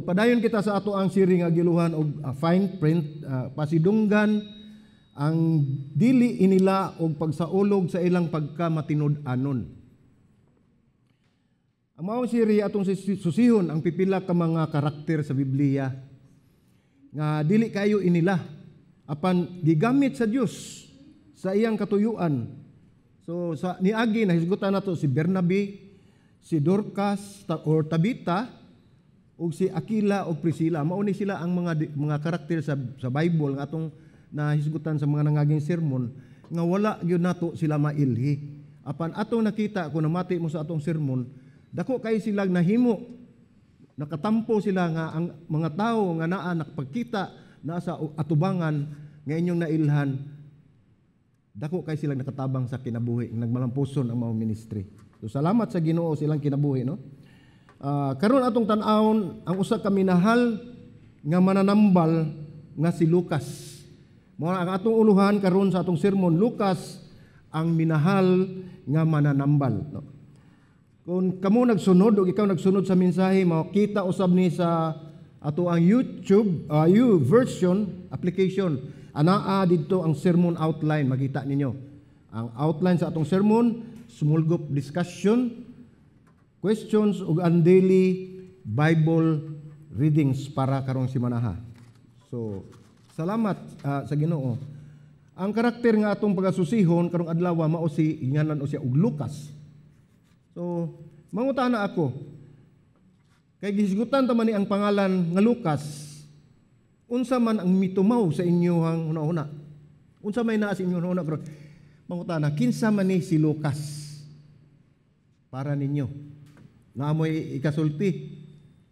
padayon kita sa ato ang siri nga giluhan og fine print, pasidunggan ang dili inila og pagsaulog sa ilang pagkamatinud-anon. Ang maong siri atong susihon ang pipila ka mga karakter sa Biblia nga dili kayo inila apan gigamit sa Dios sa iyang katuyuan. So sa niagi nahisgutan nato si Bernabe, si Dorcas or Tabita ug si Aquila ug Priscilla. Mao ni sila ang mga karakter sa Bible nga atong nahisgutan sa mga nangaging sermon nga wala gyud nato sila mailhi. Apan atong nakita kung namati mo sa atong sermon, dako kay sila nahimo, nakatampo sila nga ang mga tao nga naa nakapagkita na sa atubangan nga inyong nailhan, dako kay sila nakatabang sa kinabuhi, nagmalampuson ang mga ministry. So salamat sa Ginoo silang kinabuhi, no? Karon atong tan-awon ang usa ka minahal nga mananambal nga si Lucas. Mao ang atong uluhan karon sa atong sermon, Lucas ang minahal nga mananambal, no? Kung kamo nagsunod o ikaw nagsunod sa mensahe, makita usab ni sa ato ang YouTube version application. Anaa dito ang sermon outline, makita ninyo. Ang outline sa atong sermon, small group discussion, questions ug ang daily Bible readings para karong simanaha. So, salamat sa Ginoo. Ang karakter nga atong pagasusihon karong adlaw mao si inganan o siya og Lucas. So, mangutana ako, kay gisgutan ta man ni ang pangalan nga Lucas, unsa man ang mitumaw sa inyong una-una? Unsa may naa sa inyong una-una? Pero mangutana, kinsa man ni si Lucas para ninyo? Naamoy ikasulti,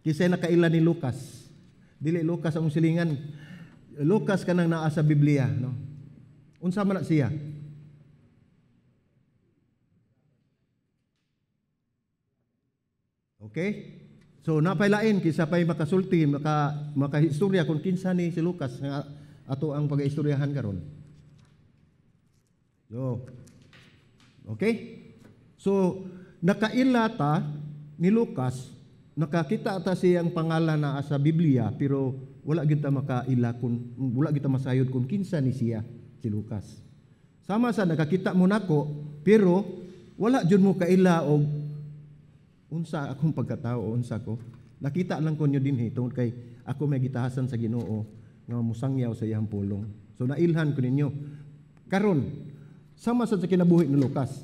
kisay nakaila ni Lucas. Dili Lucas ang silingan. Lucas kanang naa sa Biblia, no? Unsa man na siya? Okay? So napailain kisa pay makasulti, makahistorya kung kinsa ni si Lucas nga ato ang pagaistoryahan karon. So, okay? So nakaila ta ni Lucas, nakakita ta siyang pangalan na sa Biblia pero wala kita makaila kung wala kita masayod kung kinsa ni siya si Lucas. Sama sa nakakita mo nako pero wala jud mo kaila og unsa akong pagkatao, unsa ko. Nakita lang ko nyo dinhi tungod kay ako may gitahasan sa Ginoo nga musangyaw sa iyang pulong. So nailhan ko ninyo. Karon, sama sa kinabuhi ni Lucas.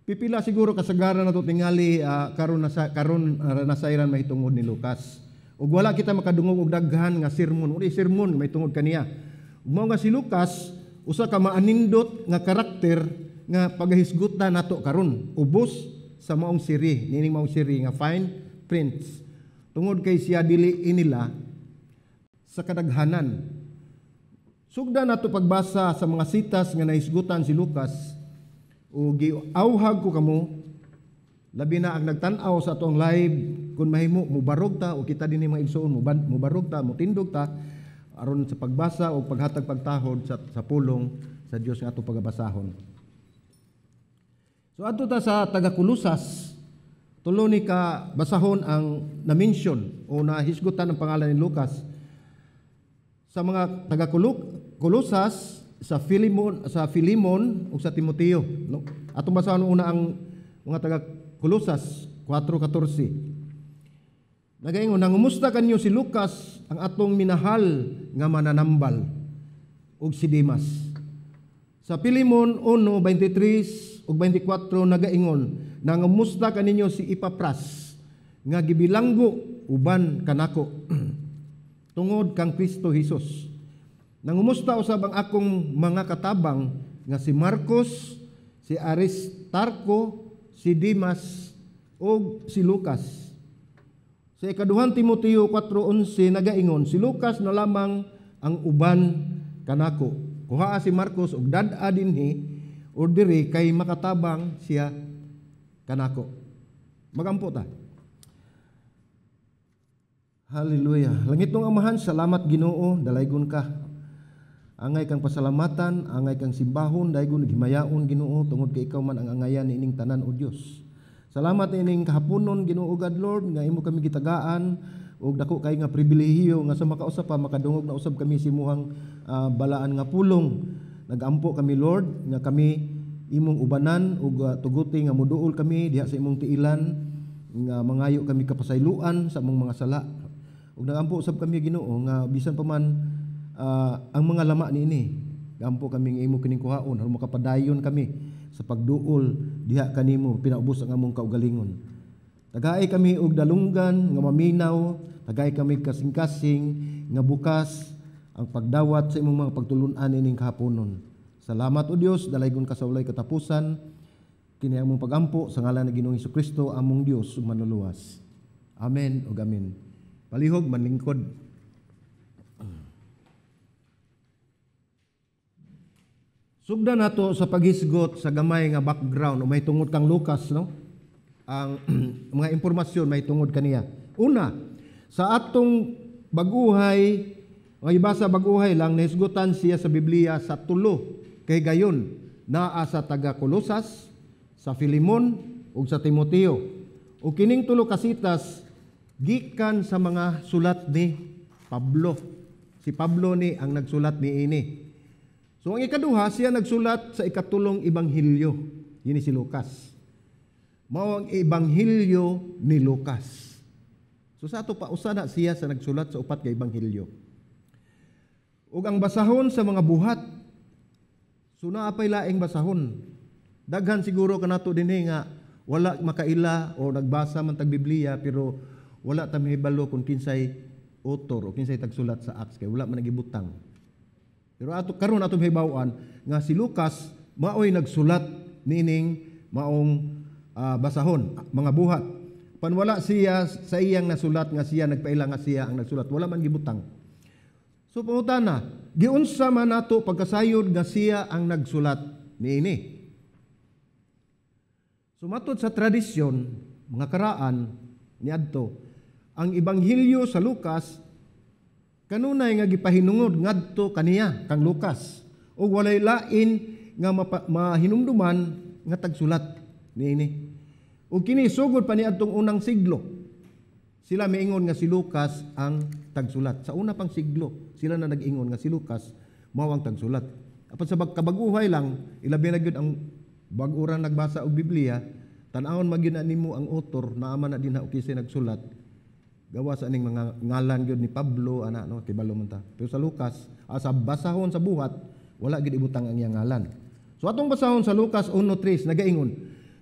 Pipila siguro kasagaran nato tingali karon nasayran mahitungod ni Lucas. Ug wala kita makadungog og daghan nga sermon, uri sermon may tungod kaniya. Ug mao nga si Lucas usa ka maanindot nga karakter nga pagahisgutan nato karon. Ubos sa maong siri, nining maong siri nga fine prints. Tungod kay siya dili inila sa kadaghanan. Sugda nato pagbasa sa mga sitas nga nahisgutan si Lucas o giauhag ko kamo labi na ang nagtan-aw sa atong live kun mahimo mubarog ta o kita dinhi mga igsoon mubarog ta, mutindog ta aron sa pagbasa o paghatag pagtahod sa pulong sa Dios nga ato pagabasahon. So ato ta sa taga-Kulusas, tulo ni ka basahon ang na-mention o nahisgutan ang pangalan ni Lucas. Sa mga taga-Kulusas, sa Filimon o sa Timoteo, no? Atong basahon una ang mga taga-Kulusas 4:14. Nagaingon, nangumusta kanyo si Lucas ang atong minahal nga mananambal ug si Demas. Sa Filimon 1:23 ug 24 nagaingon, nangumusta kaninyo si Epapras nga gibilanggo uban kanako tungod kang Kristo Jesus. Nangumusta usab ang akong mga katabang nga si Marcos, si Aristarco, si Demas ug si Lucas. Sa ikaduhang Timoteo 4:11 nagaingon, si Lucas na lamang ang uban kanako. Kuhaa si Marcos ug dad-a dinhi o diri kay makatabang siya kanako. Magampo ta. Hallelujah. Langitong Amahan, salamat Ginoo, dalaygon ka. Angay kang pasalamatan, angay kang simbahon, daygon himayaon Ginoo tungod kay ikaw man ang angayan niining tanan o Dios. Salamat ining kahaponon Ginoo God Lord nga imo kami gitagaan ug dako kay nga pribilehiyo nga sa makausap pa makadungog na usab kami si muhang balaan nga pulong. Nagampo kami Lord nga kami imong ubanan ug tuguti nga moduol kami diha sa imong tiilan nga mangayo kami kapasayloan sa among mga sala. Ug nagampo usab kami Ginoo nga bisan pa man ang mga lama niini gampo kami nga imo kining kuhaon aron makapadayon kami sa pagduol diha kanimo pinaubos ang among kaugalingon. Tagaay kami og dalunggan nga maminaw, tagay kami kasing-kasing nga bukas ang pagdawat sa imong mga pagtulun-an ining kahaponon. Salamat o Dios, dalaygon ka sa walay katapusan. Kini among pagampo sa ngalan ni Ginoong Hesukristo among Dios ug manluluwas. Amen ug amen. Palihog manlingkod. Sugdan nato sa paghisgot sa gamay nga background o may tungod kang Lucas, no? Ang mga impormasyon may tungod kaniya. Una, sa atong baguhay, ang ibasa baguhay lang, nahisgutan siya sa Biblia sa tulo kay gayon naa sa taga Colosas, sa Filemon ug sa Timoteo. O kining tulo kasitas gikan sa mga sulat ni Pablo. Si Pablo ni ang nagsulat ni ini. So ang ikaduha siya nagsulat sa ikatulong ebanghelyo. Yini si Lucas. Mao ang ebanghelyo ni Lucas. So sa ato pa usana siya sa nagsulat sa upat ka ebanghelyo. Ug ang basahon sa mga buhat. So naapay laing basahon. Daghan siguro kanato dinhi nga wala makaila o nagbasa man tag Biblia pero wala ta mahibalo kung kinsay author o kinsay tagsulat sa Acts kay wala man nagibutang. Pero ato karon ato mahibaw-an nga si Lucas maoy nagsulat nining maong basahon mga buhat. Panwala siya sa iyang nasulat nga siya nagpaila nga siya ang nagsulat wala man gibutang. So pangutana, giunsa man nato pagkasayod nga siya ang nagsulat niini. So matod sa tradisyon, mga karaan niadto, ang ebanghelyo sa Lucas kanunay nga gipahinungod ngadto kaniya kang Lucas ug walay lain nga mahinumduman nga tagsulat niini. Ug kini sugod pa niadtong unang siglo. Sila miingon nga si Lucas ang tagsulat. Sa una pang siglo, sila na nag-ingon nga si Lucas mao ang tagsulat. Apan sa kabaguhay lang, ilabi na gyud ang bag-ura nagbasa og Biblia, tan-awon magyud na nimo ang author naa na din na ukisi nagsulat. Gawa sa aning mga ngalan gyud ni Pablo ana no kibalo man ta. Pero sa Lucas, sa basahon sa buhat, wala gid ibutang ang iyang ngalan. So atong basahon sa Lucas 1:3 nagaingon,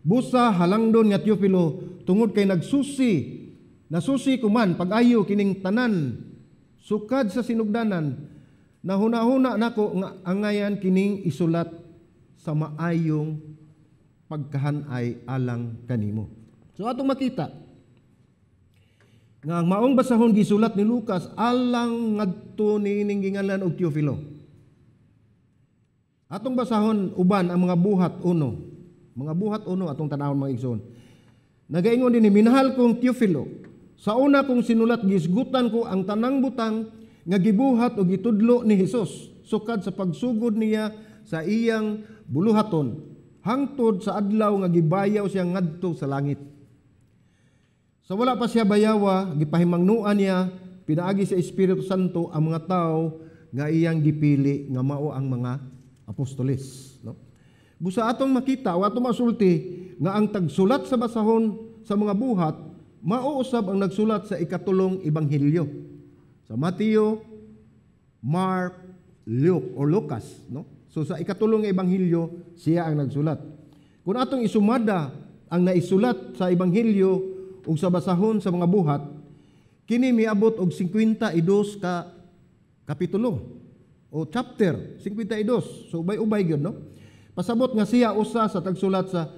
busa halangdon nga Teofilo tungod kay nasusi kuman pag-ayo kining tanan sukad sa sinugdanan na hunahuna nako nga angayan kining isulat sa maayong pagkahanay alang kanimo. So atong makita nga ang maong basahon gisulat ni Lucas alang ngadto niining gingalan og Teofilo. Atong basahon uban ang mga buhat uno. Mga buhat uno atong tanawon mga igsoon. Nagaingon dinhi minahal kong Teofilo. Sa una kong sinulat gisgutan ko ang tanang butang nga gibuhat o gitudlo ni Hesus sukad sa pagsugod niya sa iyang buluhaton hangtod sa adlaw nga gibayaw siya ngadto sa langit. Sa wala pa siya bayawa, gipahimangnuan niya pinaagi sa Espiritu Santo ang mga tao nga iyang gipili nga mao ang mga apostoles, no? Busa atong makita o atong masulti nga ang tagsulat sa basahon sa mga buhat mao usab ang nagsulat sa ikatulong ebanghelyo. Sa Mateo, Mark, Luke or Lucas, no? So sa ikatulong ebanghelyo siya ang nagsulat. Kung atong isumada ang naisulat sa ebanghelyo ug sa basahon sa mga buhat, kini miabot og 52 ka kapitulo o chapter, 52. So ubay-ubay gyud, no? Pasabot nga siya usa sa tagsulat sa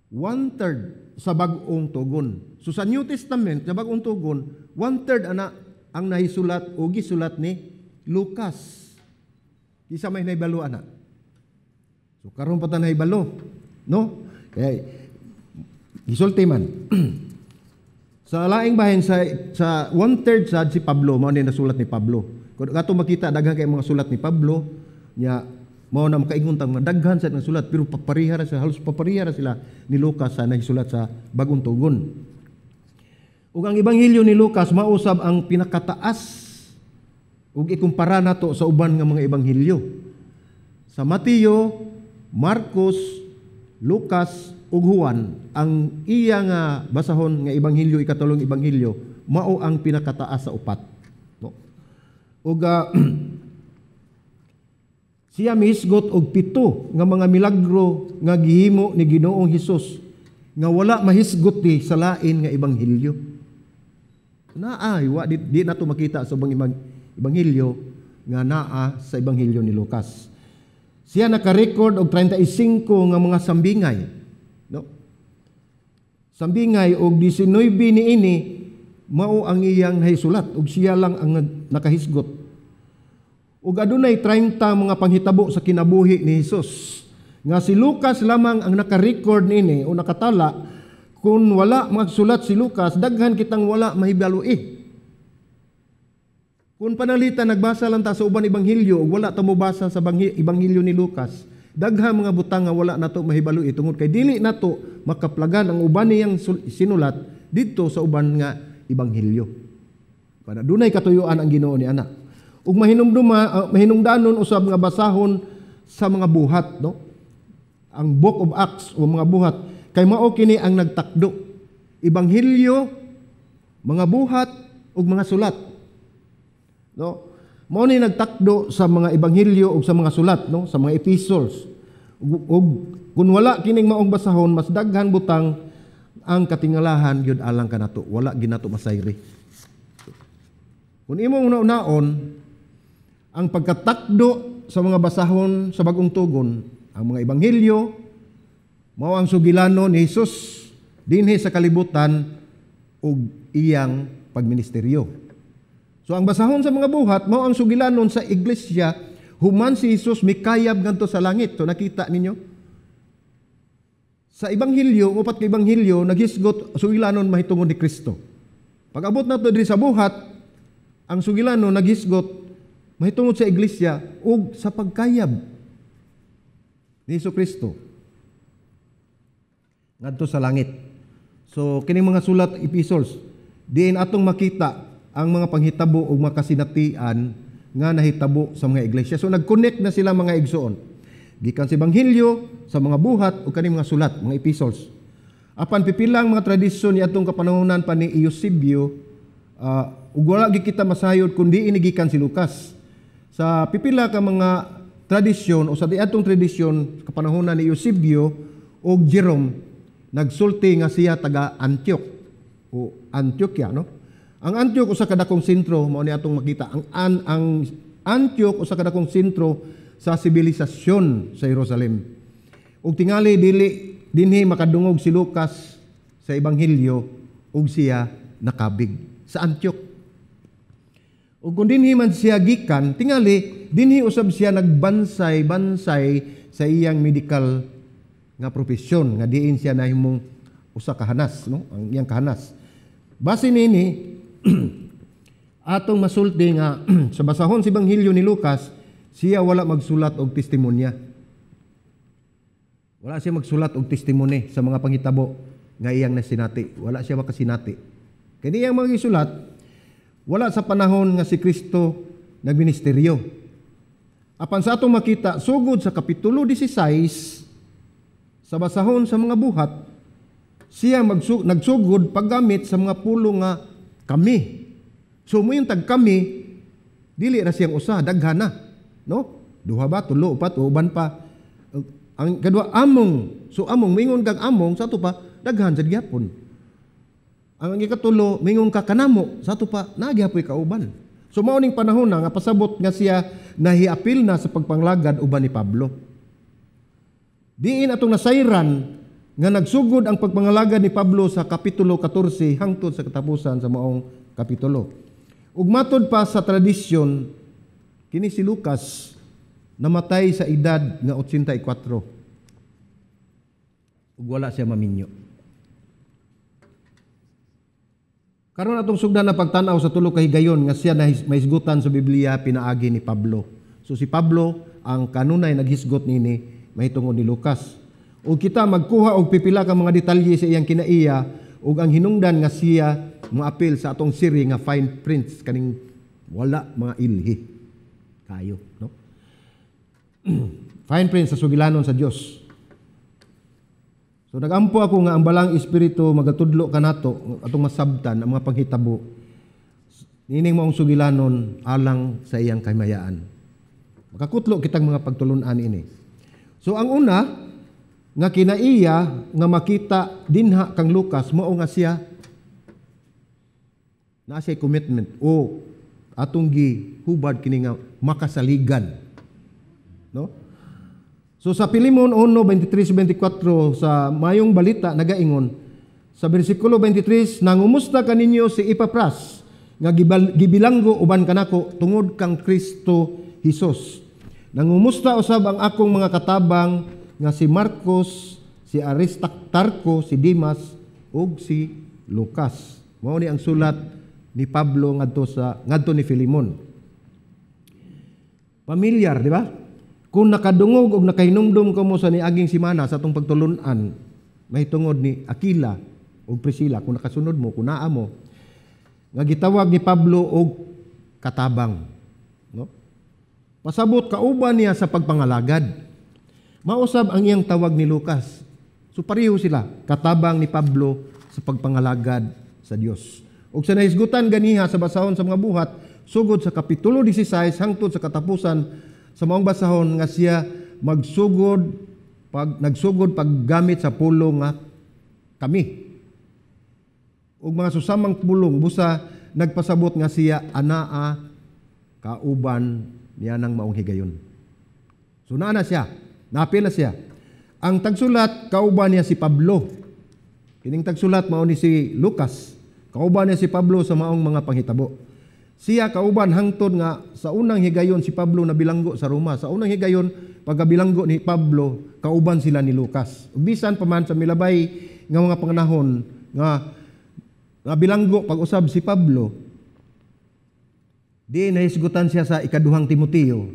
1/3 sa bag-ong tugon. So sa New Testament sa bag-ong tugon, 1/3 ana ang nahisulat o gisulat ni Lucas. Isa may nahibalo ana. So karon pa ta nahibalo, no? Kaya gisulti man. Sa laing bahin sa 1/3 si Pablo mao ni nasulat ni Pablo. Kung ato makita daghan kay mga sulat ni Pablo nya Mao na makaingon tang daghan sa nasulat pero paparihara sa halos paparihara sila ni Lucas sa nagsulat sa Bagong Tugon. Ug ang ebanghelyo ni Lucas mausab ang pinakataas ug ikumpara nato sa uban nga mga ebanghelyo. Sa Mateo, Marcos, Lucas ug Juan ang iya nga basahon nga ebanghelyo ikatulong ebanghelyo mao ang pinakataas sa upat. No? Ug siya mihisgot og 7 nga mga milagro nga gihimo ni Ginoong Hesus nga wala mahisgot di sa lain nga ebanghelyo. Wa di nato makita sa ubang ebanghelyo nga naa sa ebanghelyo ni Lucas. Siya naka-record og 35 nga mga sambingay. No? Sambingay og 19 niini mao ang iyang nahisulat ug siya lang ang nakahisgot. Ug adunay 30 mga panghitabo sa kinabuhi ni Hesus. Nga si Lucas lamang ang naka-record niini o nakatala. Kung wala magsulat si Lucas, daghan kitang wala mahibaloi. Kung panalitan nagbasa lang ta sa uban ebanghelyo ug wala ta mobasa sa ebanghelyo ni Lucas, daghan mga butang nga wala nato mahibaloi tungod kay dili nato makaplagan ang uban niyang sinulat didto sa uban nga ebanghelyo. Kana dunay katuyuan ang Ginoo ni ana. Ug mahinungdanon usab nga basahon sa mga buhat, no? Ang Book of Acts o mga buhat kay mao kini ang nagtakdo. Ebanghelyo, mga buhat ug mga sulat. No? Mao ni nagtakdo sa mga ebanghelyo ug sa mga sulat, no? Sa mga epistles. Ug kun wala kining maong basahon, mas daghan butang ang katingalahan gyud alang kanato. Wala ginato masayri. Kun imong una-unaon ang pagkatakdo sa mga basahon sa Bagong Tugon, ang mga ebanghelyo, mao ang sugilano ni Hesus dinhi sa kalibutan ug iyang pagministeryo. So ang basahon sa mga buhat, mao ang sugilanon sa iglesia, human si Hesus mikayab ngadto sa langit. So nakita ninyo? Sa ebanghelyo, upat ka ebanghelyo, naghisgot sugilanon mahitungod ni Kristo. Pag abot nato diri sa buhat, ang sugilanon naghisgot mahitungod sa iglesia ug sa pagkayab ni Jesucristo ngadto sa langit. So kining mga sulat epistles diin atong makita ang mga panghitabo ug makasinatian nga nahitabo sa mga iglesia. So nag-connect na sila mga igsoon gikan sa ebanghelyo, sa mga buhat ug kaning mga sulat, mga epistles. Apan pipilang mga tradisyon ni atong kapanahonan pa ni Eusebio ug wala gyud kita masayod kundi inigikan si Lucas. Sa pipila ka mga tradisyon o sa diadtong tradisyon kapanahonan ni Eusebio o Jerome nagsulti nga siya taga Antioch o Antioquia, no? Ang Antioch usa ka dakong sentro mao ni atong makita ang Antioch usa ka dakong sentro sa sibilisasyon sa Jerusalem. Ug tingali dili dinhi makadungog si Lucas sa ebanghelyo ug siya nakabig sa Antioch. Ug kung dinhi man siya gikan, tingali dinhi usab siya nagbansay-bansay sa iyang medical nga profesyon nga diin siya nahimong usa ka hanas, no? Ang iyang kahanas. Base nini atong masulti nga sa basahon sa ebanghelyo ni Lucas, siya wala magsulat og testimonya. Wala siya magsulat og testimony sa mga panghitabo nga iyang nasinati. Wala siya makasinati. Kani iyang mga gisulat wala sa panahon nga si Kristo nagministeryo. Apan sa atong makita, sugod sa Kapitulo 16, sa basahon sa mga buhat, siya nagsugod paggamit sa mga pulo nga kami. So mo yung tag kami, dili ra siyang usa, daghan na. No? Duha ba, tulo, upat, uban pa. Ang kadua, among. So among, mingon kag among, sa ito pa, daghan sa gyapon. Ang ikatulo, mingon ka kanamo, sa ito pa, nagyapoy kauban. So mauning panahon na, nga pasabot nga siya nahiapil na sa pagpanglagad uban ni Pablo. Diin atong nasayran nga nagsugod ang pagpangalagad ni Pablo sa Kapitulo 14 hangtod sa katapusan sa maong kapitulo. Ug matod pa sa tradisyon, kini si Lucas namatay sa edad nga 84. Ug wala siya maminyo. Karon atong sugdan na pagtanaw sa tulo ka higayon nga siya mahisgutan sa Biblia pinaagi ni Pablo. So si Pablo ang kanunay naghisgot nini mahitungod ni Lucas. O kita magkuha og pipila ka mga detalye sa iyang kinaiya ug ang hinungdan nga siya moapil sa atong siri nga fine prints kaning wala mga ilhi kayo, no? Fine prints sa sugilanon sa Dios. So nagampo ako nga ang balang espiritu magatudlo kanato atong masabtan ang mga panghitabo nining maong sugilanon alang sa iyang kahimayaan. Makakutlo kitang mga pagtulunan ini. So ang una nga kinaiya nga makita dinha kang Lucas mao nga siya na siya commitment o atong gihubad kini nga makasaligan, no? So sa Pilimon 1:23-24 sa mayong balita nagaingon sa bersikulo 23, nangumusta kaninyo si Epapras nga gibilanggo uban kanako tungod kang Kristo Hesus. Nangumusta usab ang akong mga katabang nga si Marcos, si Aristarco, si Dimas ug si Lucas. Mao ni ang sulat ni Pablo ngadto ni Filemon. Pamilyar, di ba? Kung nakadungog og nakahinumdum ko mo sa niaging simana sa atong pagtulunan, mahitungod ni Aquila ug Priscilla, kung nakasunod mo, kung naa mo, nga gitawag ni Pablo og katabang, no? Pasabot kauban niya sa pagpangalagad. Mausab ang iyang tawag ni Lucas. So pareho sila, katabang ni Pablo sa pagpangalagad sa Dios. Ug sa nahisgutan ganiha sa basahon sa mga buhat, sugod sa kapitulo 16 hangtod sa katapusan sa maong basahon nga siya nagsugod paggamit sa pulong nga kami. Ug mga susamang pulong busa nagpasabot nga siya anaa kauban niya ng maong higayon. So naa na siya, napil na siya. Ang tagsulat kauban niya si Pablo. Kining tagsulat mao ni si Lucas. Kauban niya si Pablo sa maong mga panghitabo. Siya kauban hangtod nga sa unang higayon si Pablo na bilanggo sa Roma. Sa unang higayon, pagkabilanggo ni Pablo, kauban sila ni Lucas. Bisan pa man sa milabay nga mga panganahon nga bilanggo pag-usab si Pablo, di nahisgutan siya sa ikaduhang Timoteo.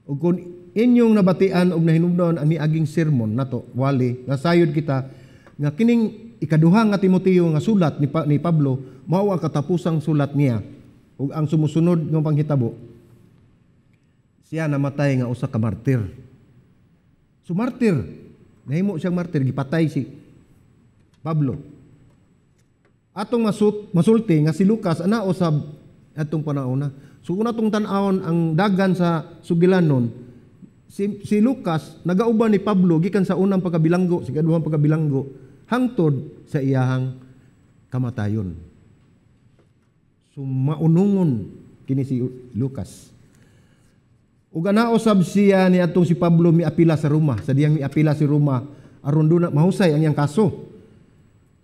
Ug kung inyong nabatian og nahinumdon ang niaging sermon nato, wali, nasayod kita nga kining ikaduhang nga Timoteo nga sulat ni Pablo mao ang katapusang sulat niya. Ug ang sumusunod ng panghitabo, siya namatay nga usa ka martir. So martir, nahimo siyang martir, gipatay si Pablo. Atong masulti nga si Lucas ana usab atong panahon na. So kung atong tan-awon ang dagan sa sugilanon, si Lucas nagauban ni Pablo gikan sa unang pagkabilanggo, sa ikaduhang pagkabilanggo hangtod sa iyahang kamatayon. So maunungon kini si Lucas. Ug anaosab siya ni atong si Pablo miapila sa Roma. Sa diyang miapila si Roma aron duna mahusay ang iyang kaso.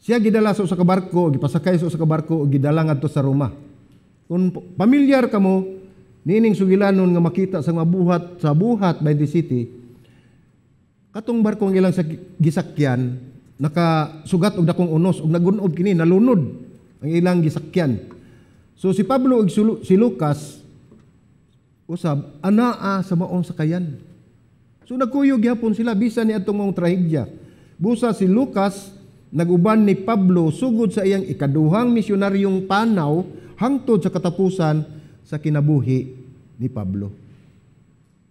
Siya gidala sa usa ka barko, gipasakay sa usa ka barko ug gidala ngadto sa Roma. Kung pamilyar kamo nining sugilanon nga makita sa mga buhat sa buhat by the city, katong barko ang ilang gisakyan nakasugat og dakong unos ug nagunob kini, nalunod ang ilang gisakyan. So si Pablo ug si Lucas usab anaa sa maong sakayan. So nagkuyog gyapon sila bisan ni atong maong trahedya. Busa si Lucas naguban ni Pablo sugod sa iyang ikaduhang misyonaryong panaw hangtod sa katapusan sa kinabuhi ni Pablo.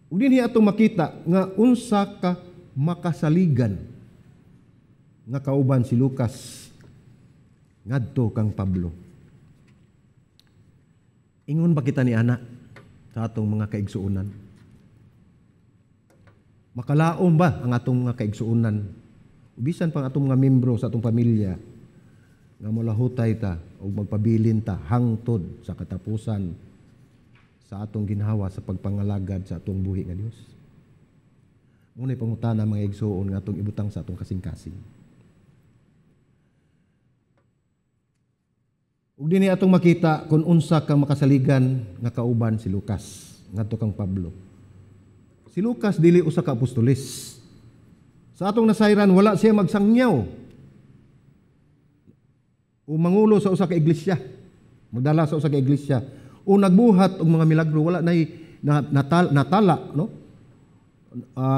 Ug dinhi atong makita nga unsa ka makasaligan nga kauban si Lucas ngadto kang Pablo. Ingon ba kita ni ana sa atong mga kaigsuunan? Makalaom ba ang atong mga kaigsuunan? Bisan pang atong mga membro sa atong pamilya nga molahutay ta o magpabilin ta hangtod sa katapusan sa atong ginhawa sa pagpangalagad sa atong buhi nga Dios. Muna'y pangutana mga igsuon nga atong ibutang sa atong kasing-kasing. Ug dinhi atong makita kung unsa kang makasaligan nga kauban si Lucas ngadto kang Pablo. Si Lucas dili usa ka apostoles. Sa atong nasayran wala siya magsangyaw o mangulo sa usa ka iglesia, magdala sa usa ka iglesia o nagbuhat og mga milagro, wala nay natala, no?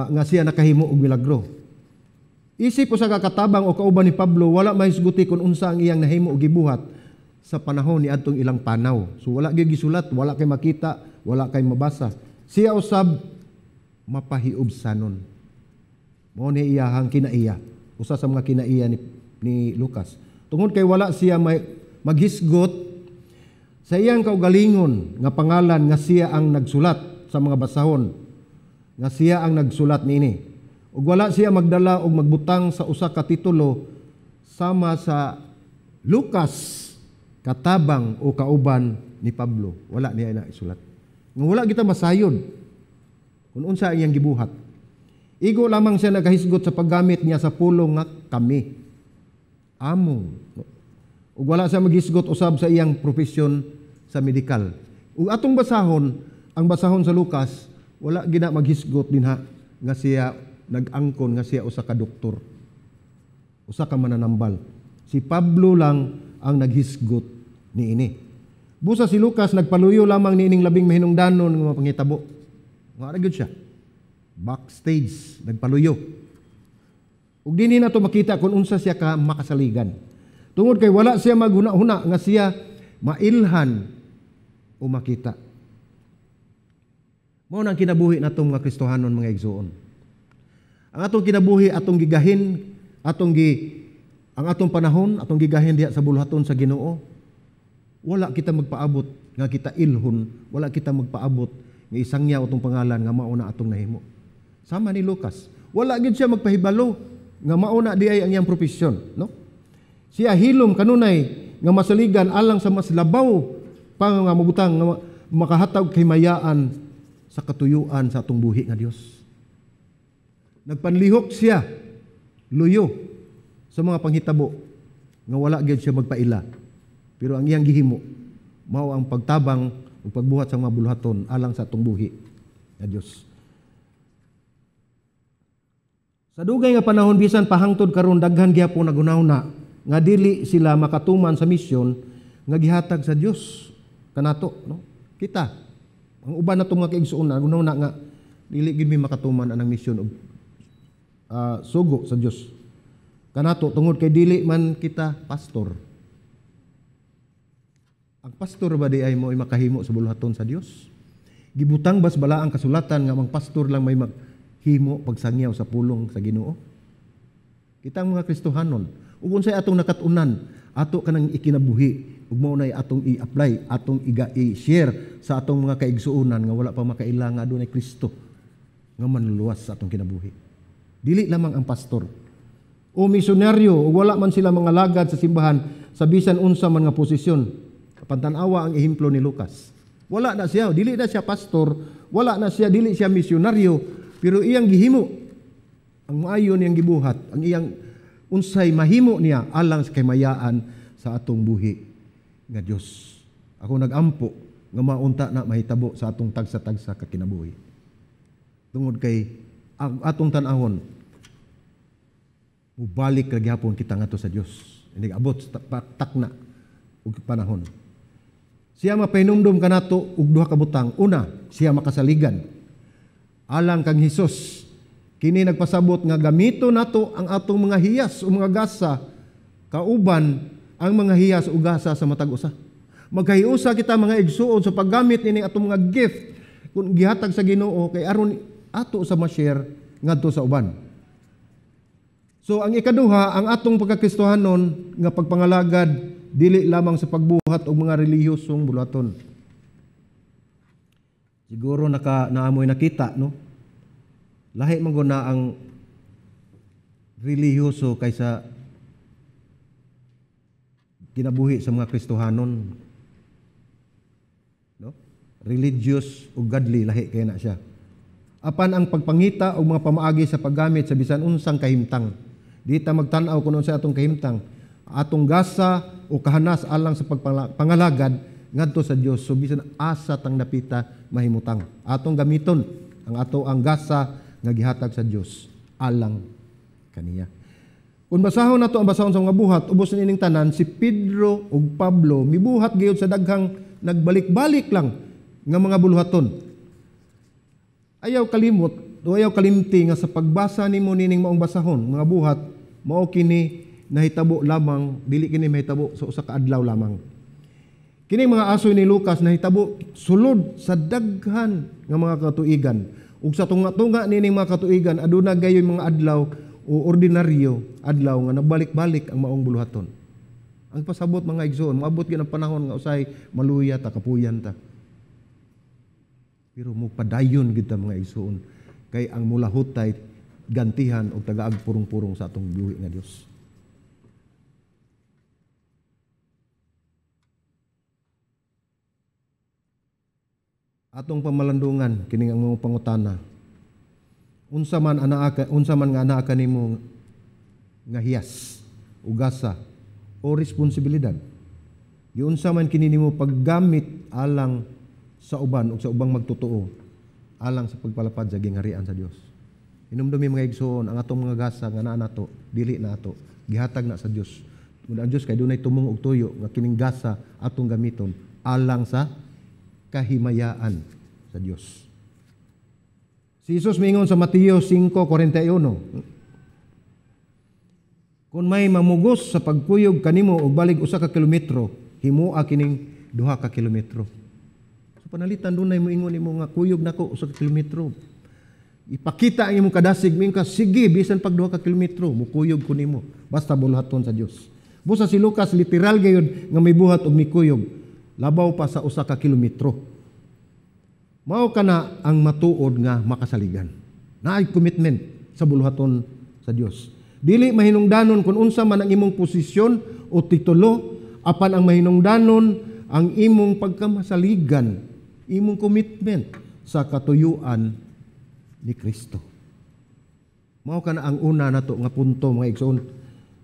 nga siya nakahimo og milagro. Isip usa ka katabang o kauban ni Pablo, wala mahisguti kung unsa ang iyang nahimo og gibuhat sa panahon ni adtong ilang panaw. So wala gyud gisulat, wala kay makita, wala kay mabasa. Siya usab mapahiubsanon. Mao ni iyahang kinaiya, usa sa mga kinaiya ni Lucas. Tungod kay wala siya maghisgot sa iyang kaugalingon nga pangalan nga siya ang nagsulat sa mga basahon, nga siya ang nagsulat niini. Ug wala siya magdala og magbutang sa usa ka titulo sama sa Lucas katabang o kauban ni Pablo. Wala niya na isulat. Nga wala kita masayod kung unsa iyang gibuhat. Igo lamang siya nagahisgot sa paggamit niya sa pulong nga kami. Among. Ug wala siya maghisgot usab sa iyang profesyon sa medikal. Ug atong basahon, ang basahon sa Lucas, wala gina maghisgot dinha nga siya nag-angkon nga siya usa ka doktor. Usa ka mananambal. Si Pablo lang ang naghisgot niini. Busa si Lucas nagpaluyo lamang niining labing mahinungdanon nga mga pangitabo. Nga gyud siya. Backstage nagpaluyo. Ug dinhi nato makita kung unsa siya ka makasaligan. Tungod kay wala siya maghuna-huna nga siya mailhan o makita. Mao nang kinabuhi natong mga Kristohanon mga igsoon. Ang atong kinabuhi atong gigahin, ang atong panahon atong gigahin diha sa buluhaton sa Ginoo. Wala kita magpaabot nga kita ilhon, wala kita magpaabot nga isangya atong pangalan nga mao na atong nahimo. Sama ni Lucas. Wala gid siya magpahibalo nga mao na di ay ang iyang profesyon, no? Siya hilom kanunay nga masaligan alang sa mas labaw pa nga mabutang nga makahatag kay mayaan sa katuyuan sa atong buhi nga Dios. Nagpanlihok siya, luyo, sa mga panghitabo nga wala gyud siya magpaila. Pero ang iyang gihimo mao ang pagtabang ug pagbuhat sa mga buluhaton alang sa atong buhi nga Dios. Sa dugay nga panahon bisan pahangtod karon daghan gyapon nagunahuna nga dili sila makatuman sa misyon nga gihatag sa Dios kanato, no? Kita ang uban nato mga kaigsuon nagunahuna nga dili gid mi makatuman anang misyon og sugo sa Dios kanato tungod kay dili man kita pastor. Ang pastor ba di ay mo makahimo sa buluhaton sa Dios? Gibutang bas bala ang kasulatan nga ang pastor lang may maghimo pagsangyaw sa pulong sa Ginoo? Kita ang mga Kristohanon, ug unsay atong nakatunan, ato kanang ikinabuhi, ug mao nay atong i-apply, atong i-share sa atong mga kaigsuonan nga wala pa makaila nga adunay Kristo nga manluluwas sa atong kinabuhi. Dili lamang ang pastor o misyonaryo o wala man sila mga lagad sa simbahan sa bisan unsa man nga posisyon. Pantanawa ang ehemplo ni Lucas. Wala na siya, dili na siya pastor, wala na siya, dili siya misyonaryo, pero iyang gihimo ang maayo niyang gibuhat, ang iyang unsay mahimo niya alang sa kamayaan sa atong buhi nga Dios. Ako nagampo nga maunta na mahitabo sa atong tagsa-tagsa ka kinabuhi. Tungod kay ang atong tan-awon mubalik ra gyapon kita ngadto sa Dios. Hindi abot takna ug panahon. Siya mapahinumdum kanato ug duha ka butang. Una, siya makasaligan. Alang kang Hesus, kini nagpasabot nga gamito nato ang atong mga hiyas o mga gasa kauban ang mga hiyas o gasa sa matag usa. Magkahiusa kita mga igsuon sa paggamit ini atong mga gift kung gihatag sa Ginoo kay aron ato sa ma-share ngadto sa uban. So ang ikaduha, ang atong pagkakristohanon nga pagpangalagad dili lamang sa pagbuhat og mga relihiyosong buluhaton. Siguro naamoy nakita, no? Lahi man gud na ang relihiyoso kaysa kinabuhi sa mga Kristohanon. No? Religious ug godly lahi kay na siya. Apan ang pagpangita og mga pamaagi sa paggamit sa bisan unsang kahimtang. Di ta magtan-aw kuno sa atong kahimtang, atong gasa o kahanas alang sa pagpangalagad ngadto sa Dios. So bisan asa tang napita mahimutang. Atong gamiton ang gasa nga gihatag sa Dios alang kaniya. Kung basahon nato ang basahon sa mga buhat, ubos na ining tanan, si Pedro ug Pablo mibuhat gayud sa daghang nagbalik-balik lang nga mga buluhaton. Ayaw kalimot tuwayaw kalimti nga sa pagbasa nimo nining maong basahon mga buhat mao kini nahitabo lamang, dili kini mahitabo sa usa ka adlaw lamang. Kini mga asoy ni Lucas nahitabo sulod sa daghan nga mga katuigan. Ug sa tunga-tunga nining mga katuigan aduna gayoy mga adlaw o ordinaryo adlaw nga nabalik-balik ang maong buluhaton. Ang pasabot mga igsoon, maabot gyud ang panahon nga usay maluya ta kapuyan ta. Pero mo padayon gid ta mga igsoon kay ang mulahutay gantihan og tagaag purong-purong sa atong buhi nga Dios. Atong pamalandungan kining ang mga pangutana. Unsa man nga anaa kanimo nga hiyas, ugasa o responsibilidad. Giunsa man kini nimo paggamit alang sa uban ug sa ubang magtotoo alang sa pagpalapad sa gingharian sa Dios. Hinumdumi mga igsoon ang atong mga gasa nga naa nato dili na ato gihatag na sa Dios. Ang Dios kay dunay tumong og tuyo nga kining gasa atong gamiton alang sa kahimayaan sa Dios. Si Jesus mingon sa Mateo 5:41, kung may mamugos sa pagkuyog kanimo og balig usa ka kilometro, himua kining 2 ka kilometro. So panalitan dunay mo ingon nimo nga kuyog nako usa ka kilometro. Ipakita ang imong kadasig mingon ka sige bisan pag 2 ka kilometro mukuyog ko nimo basta buluhaton sa Dios. Busa si Lucas literal gayud nga may buhat og mikuyog labaw pa sa 1 ka kilometro. Mao kana ang matuod nga makasaligan. Naay commitment sa buluhaton sa Dios. Dili mahinungdanon kung unsa man ang imong posisyon o titulo, apan ang mahinungdanon ang imong pagkamasaligan, imong commitment sa katuyuan ni Kristo. Mao kana ang una nato nga punto mga igsoon.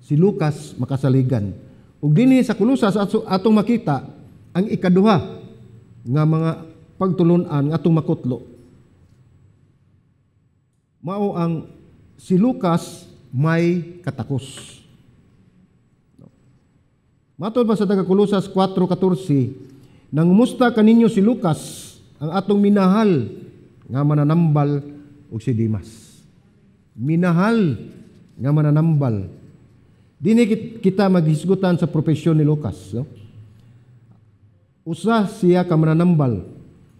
Si Lucas makasaligan. Ug dinhi sa Kolosas atong makita ang ikaduha nga mga pagtulon-an atong makutlo. Mao ang si Lucas may katakos. Matod pa sa taga Kolosas 4:14, nangumusta kaninyo si Lucas, ang atong minahal nga mananambal ug si Dimas. Minahal nga mananambal. Dini kita maghisgutan sa propesyon ni Lucas. No? Usa siya ka mananambal.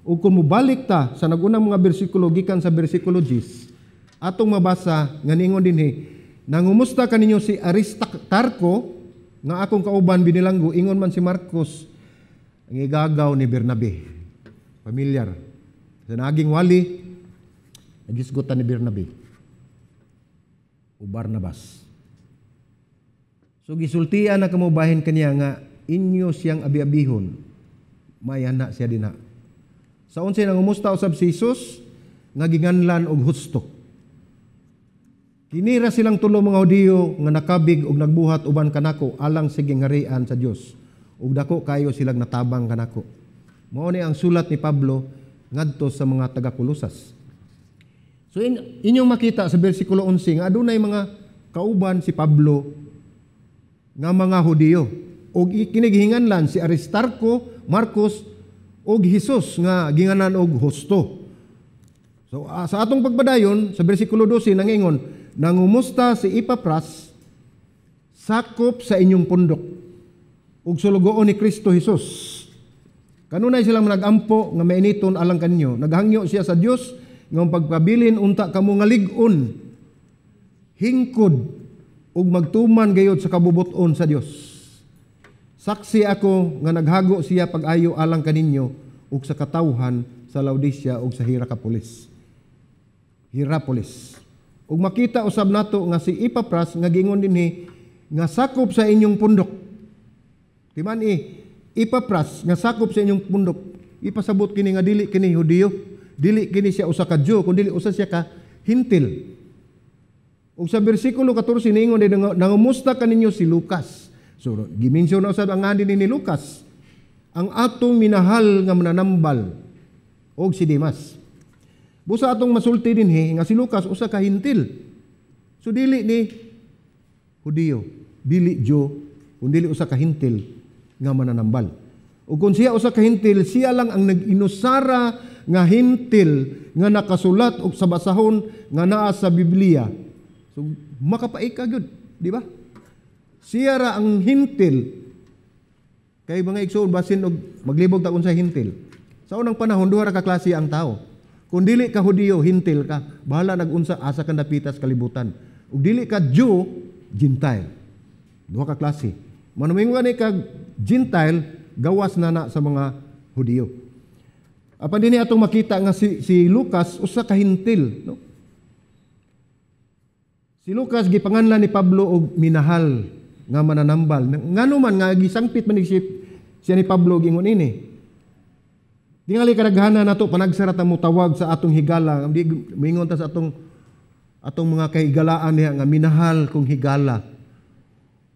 Ug kung mubalik ta sa nagunang mga bersikulo gikan sa bersikulo 10, atong mabasa nga ningon dinhi, nangumusta kaninyo si Aristarco nga akong kauban binilanggo, ingon man si Marcos ang igagaw ni Bernabe. Familiar. Sa naging wali, nagisgutan ni Bernabe o Barnabas. So gisultian na kamubahin kaniya nga inyo siyang abi-abihon, mayana siya dinha. Sa unsay nangumusta usab si Jesus nga ginganlan og husto. Kinira silang tulo mga Hudiyo nga nakabig og nagbuhat uban kanako alang sa gingharian sa Dios. Ug dako kayo silang natabang kanako. Mao ni ang sulat ni Pablo ngadto sa mga taga Kolosas. So inyong makita sa bersikulo 11 nga adunay mga kauban si Pablo nga mga Hudiyo. Og kinigihinganlan si Aristarco, Marcos og Jesus nga ginganan og husto. So sa atong pagbadayon sa bersikulo 12 nangingon, nangumusta si Epapras sakop sa inyong pundok ug sulugoon ni Kristo Jesus. Kanunay silang nagampo nga mainiton alang kanyo. Naghangyo siya sa Dios nga pagpabilin unta kamo nga lig-on, hingkod ug magtuman gayud sa kabubuton sa Dios. Saksi ako nga naghago siya pag-ayo alang kaninyo ug sa katawhan sa Laodicea ug sa Hierapolis. Ug makita usab nato nga si Epapras nga gingon dinhi nga sakop sa inyong pundok. Timan Epapras nga sakop sa inyong pundok. Ipasabot kini nga dili kini Hudiyo, dili kini siya usa ka Diyo, kundi usa siya ka Hintil. Ug sa bersikulo 14 ningon din nangumusta kaninyo si Lucas. So, gimension na usab ang ngalan ni Lucas, ang atong minahal nga mananambal og si Dimas. Busa atong masulti dinhi nga si Lucas usa ka Hintil. So dili ni Hudiyo, dili Diyo, kundi usa ka Hintil nga mananambal. Ug kung siya usa ka Hintil, siya lang ang nag-inusara nga hintil nga nakasulat og sa basahon nga naa sa Biblia. So makapaika gyud, di ba? Siya ra ang hintil. Kay mga igsoon basin og maglibog ta unsa hintil. Sa unang panahon duha ra ka klase ang tao. Kung dili ka Hudiyo, hintil ka. Bahala nag-unsa asa ka napitas kalibutan. Ug dili ka Jew, Gentile. Duha ka klase. Manumingon ni ka Gentile, gawas na sa mga Hudiyo. Apan dinhi atong makita nga si Lucas usa ka hintil, no? Si Lucas gipanganlan ni Pablo og minahal nga mananambal. Ngano man nga gisangpit man siya ni Pablo gingon ini. Tingali kadaghanan nato panagsara ta mo tawag sa atong higala. Mingon ta sa atong mga kahigalaan niya nga minahal kong higala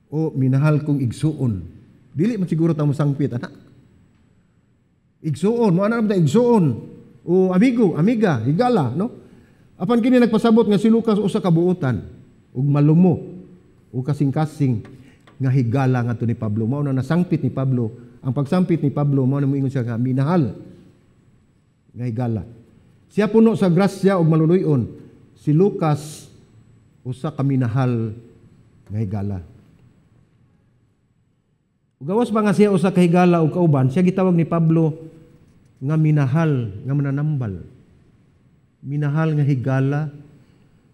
o minahal kong igsuon. Dili man siguro ta mo sangpit ana. Igsuon, mo ana ta igsuon o amigo, amiga, higala, no? Apan kini nagpasabot nga si Lucas usa ka buotan ug malumo ug kasing-kasing nga higala nga to ni Pablo. Mao na nasangpit ni Pablo. Ang pagsampit ni Pablo mao na moingon siya nga minahal nga higala. Siya puno sa grasya ug maluluyon. Si Lucas usa ka minahal nga higala. Ug gawas pa nga siya usa ka higala ug kauban, siya gitawag ni Pablo nga minahal nga mananambal. Minahal nga higala,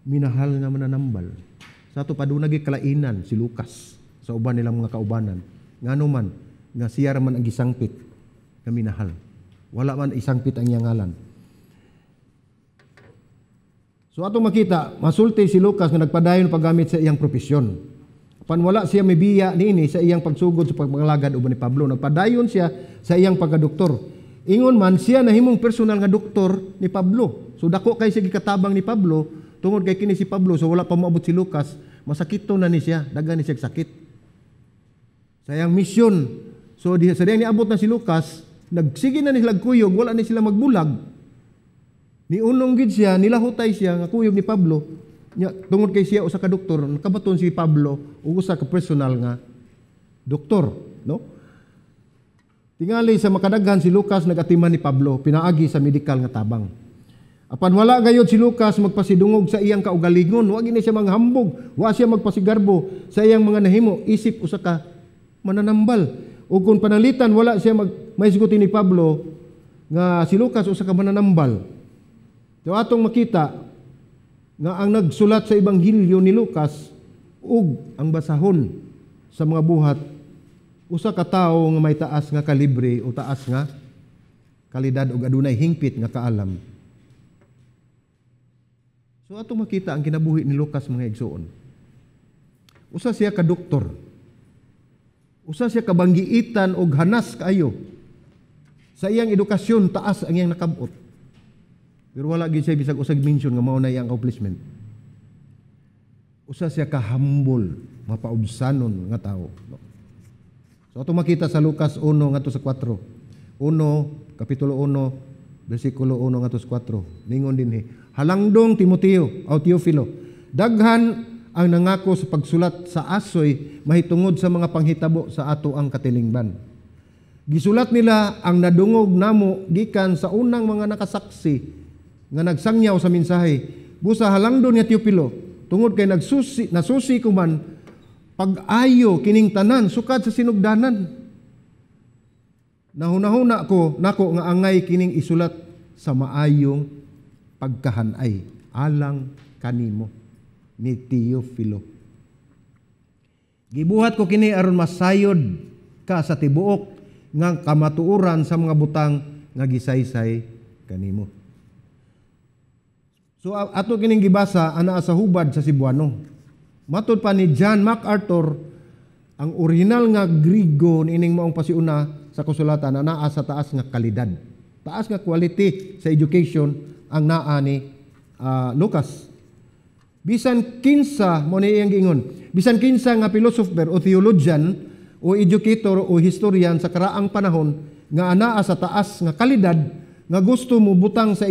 minahal nga mananambal. Sa ato padunay kalainan si Lucas sa uban nilang mga kaubanan. Ngano man nga siya man ang gisangpit nga minahal. Wala man isangpit ang iyang ngalan. So atong makita, masulti si Lucas nga nagpadayon paggamit sa iyang propesyon. Pan wala siya mibiya niini sa iyang pagsugod sa pagpangalagad uban ni Pablo. Nagpadayon siya sa iyang pagkadoktor. Ingon man siya nahimong personal nga doktor ni Pablo. So dako kay siya gikatabang ni Pablo tungod kay kini si Pablo, so wala pa moabot si Lucas, masakito na ni siya, daghan ni siya sakit. Sayang misyon. So sa diyang niabot na si Lucas, nagsige na ni sila kuyog, wala ni sila magbulag. Niunong gid siya, nilahutay siya nga kuyog ni Pablo. Nya tungod kay siya usa ka doktor, nakabaton si Pablo ug usa ka personal nga doktor, no? Tingali sa makadaghan si Lucas nagatiman ni Pablo, pinaagi sa medical nga tabang. Apan wala gayud si Lucas magpasidungog sa iyang kaugalingon, wa gini siya manghambog, wa siya magpasigarbo sa iyang mga nahimo, isip usa ka mananambal. O kung panalitan wala siya maisguti ni Pablo nga si Lucas usa ka mananambal. So atong makita nga ang nagsulat sa ebanghelyo ni Lucas ug ang basahon sa mga buhat usa ka tawo nga may taas nga kalibre o taas nga kalidad ug adunay hingpit nga kaalam. So atong makita ang kinabuhi ni Lucas mga igsoon. Usa siya ka doktor. Usa siya kabanggiitan og hanas kaayo. Sa iyang edukasyon taas ang iyang nakabot. Pero wala gid siya bisag usag mention nga mao na iyang accomplishment. Usa siya ka humble, mapaubsanon nga tawo. So atong makita sa Lucas 1 ngadto sa 4. 1 kapitulo 1 bersikulo 1 ngadto sa 4. Ningon dinhi, halangdong Timoteo o Teofilo, daghan ang nangako sa pagsulat sa asoy mahitungod sa mga panghitabo sa ato ang katilingban. Gisulat nila ang nadungog namo gikan sa unang mga nakasaksi nga nagsangyaw sa mensahe. Busa halangdon nga Teofilo, tungod kay nasusi ko man pag-ayo kining tanan sukad sa sinugdanan. Nahuna-huna ko nako nga angay kining isulat sa maayong pagkahanay alang kanimo ni Teofilo. Gibuhat ko kini aron masayod ka sa tibuok nga kamatuoran sa mga butang nga gisaysay kanimo. So ato kining gibasa ana sa hubad sa Cebuano. Matud pa ni John MacArthur, ang original nga Griego niining maong pasiuna sa kasulatan naa sa taas nga kalidad. Taas nga quality sa education ang naa ni Lucas. Bisan kinsa mo ni iyang giingon, bisan kinsa nga philosopher o theologian o educator o historian sa karaang panahon nga anaa sa taas nga kalidad nga gusto mo butang sa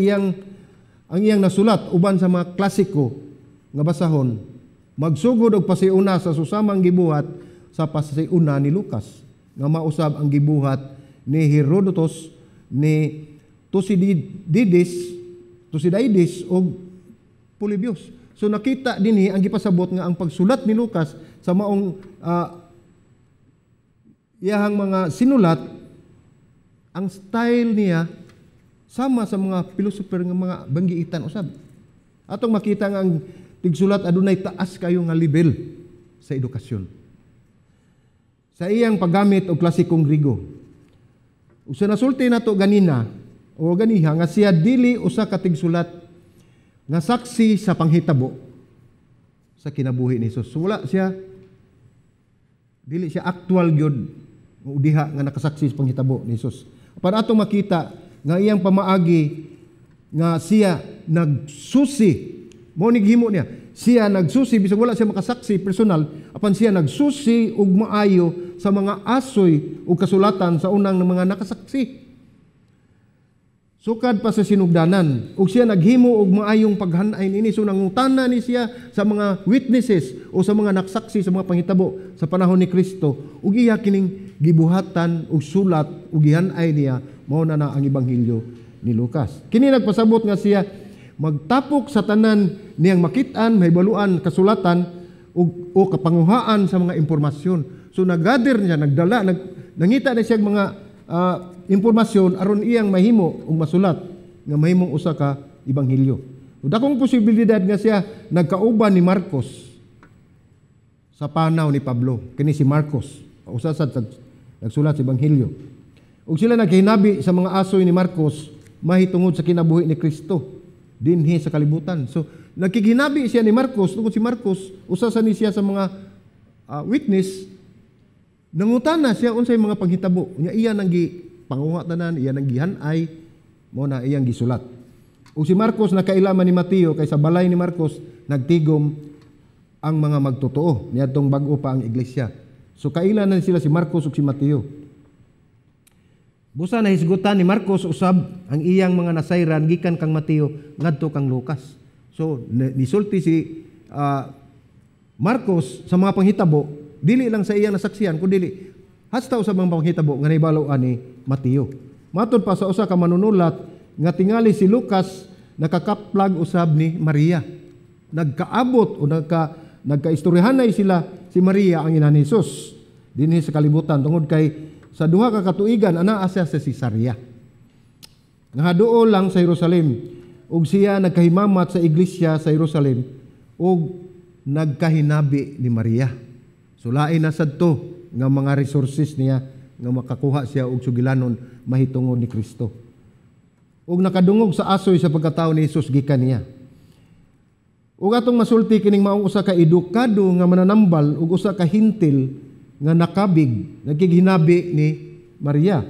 ang iyang nasulat uban sa mga klasiko nga basahon, magsugod og pasiuna sa susamang gibuhat sa pasiuna ni Lucas nga mausab ang gibuhat ni Herodotus, ni Tusidaides o Polybius. So nakita dinhi ang gipasabot nga ang pagsulat ni Lucas sa maong iyahang mga sinulat, ang style niya sama sa mga philosopher nga mga banggiitan usab. Atong makita nga ang tigsulat adunay taas kayo nga level sa edukasyon. Sa iyang paggamit og klasikong Griego. Ug sa nasulti nato ganina o ganiha nga siya dili usa ka tigsulat nga saksi sa panghitabo sa kinabuhi ni Jesus. So, wala siya, dili siya actual gyud o diha nga nakasaksi sa panghitabo ni Jesus. Para atong makita nga iyang pamaagi nga siya nagsusi, mo ni gihimo niya, siya nagsusi bisag wala siya makasaksi personal, apan siya nagsusi ug maayo sa mga asoy ug kasulatan sa unang mga nakasaksi. Sukad pa sa sinugdanan, ug siya naghimo og maayong paghanay niini. So nangutana ni siya sa mga witnesses o sa mga naksaksi sa mga panghitabo sa panahon ni Kristo, ug iya kining gibuhatan og sulat ug gihanay niya, mao na ang ebanghelyo ni Lucas. Kini nagpasabot nga siya magtapok sa tanan niyang makit-an, mahibaluan, kasulatan o kapanguhaan sa mga impormasyon. So naggather niya, nagdala, nangita na siya mga impormasyon aron iyang mahimo ug masulat nga mahimong usa ka ebanghelyo. Dakong posibilidad nga siya nagkauban ni Marcos sa panaw ni Pablo. Kini si Marcos, usa sa nagsulat sa ebanghelyo. Ug sila naghinabi sa mga asoy ni Marcos mahitungod sa kinabuhi ni Kristo dinhi sa kalibutan. So nagkiginabi siya ni Marcos, tungod si Marcos usa sa ni siya sa mga witness. Nangutana siya unsay mga panghitabo nya iya nang pangunga tanan, iya nang gihanay, mo na iyang gisulat. Ug si Marcos nakailaman ni Mateo kay sa balay ni Marcos nagtigom ang mga magtotoo niadtong bag-o pa ang iglesia. So kailan na sila si Marcos ug si Mateo. Busa na hisgutan ni Marcos usab ang iyang mga nasayran gikan kang Mateo ngadto kang Lucas. So nisulti si Marcos sa mga panghitabo dili lang sa iyang nasaksihan kundi hasta sa mga panghitabo nga nahibalo-an ni Mateo. Matod pa sa usa ka manunulat nga tingali si Lucas nakakaplag usab ni Maria. Nagkaabot o nagkaistoryahanay sila si Maria ang ina ni Jesus dinhi sa kalibutan tungod kay sa duha ka katuigan anaa siya sa Cesarea. Nga duol lang sa Jerusalem ug siya nagkahimamat sa iglesia sa Jerusalem ug nagkahinabi ni Maria. Sulain na sadto nga mga resources niya nga makakuha siya og sugilanon mahitungod ni Kristo. Ug nakadungog sa asoy sa pagkatao ni Jesus gikan niya. Ug atong masulti kining maong usa ka edukado nga mananambal ug usa ka hintil nga nakabig nagkiginabi ni Maria.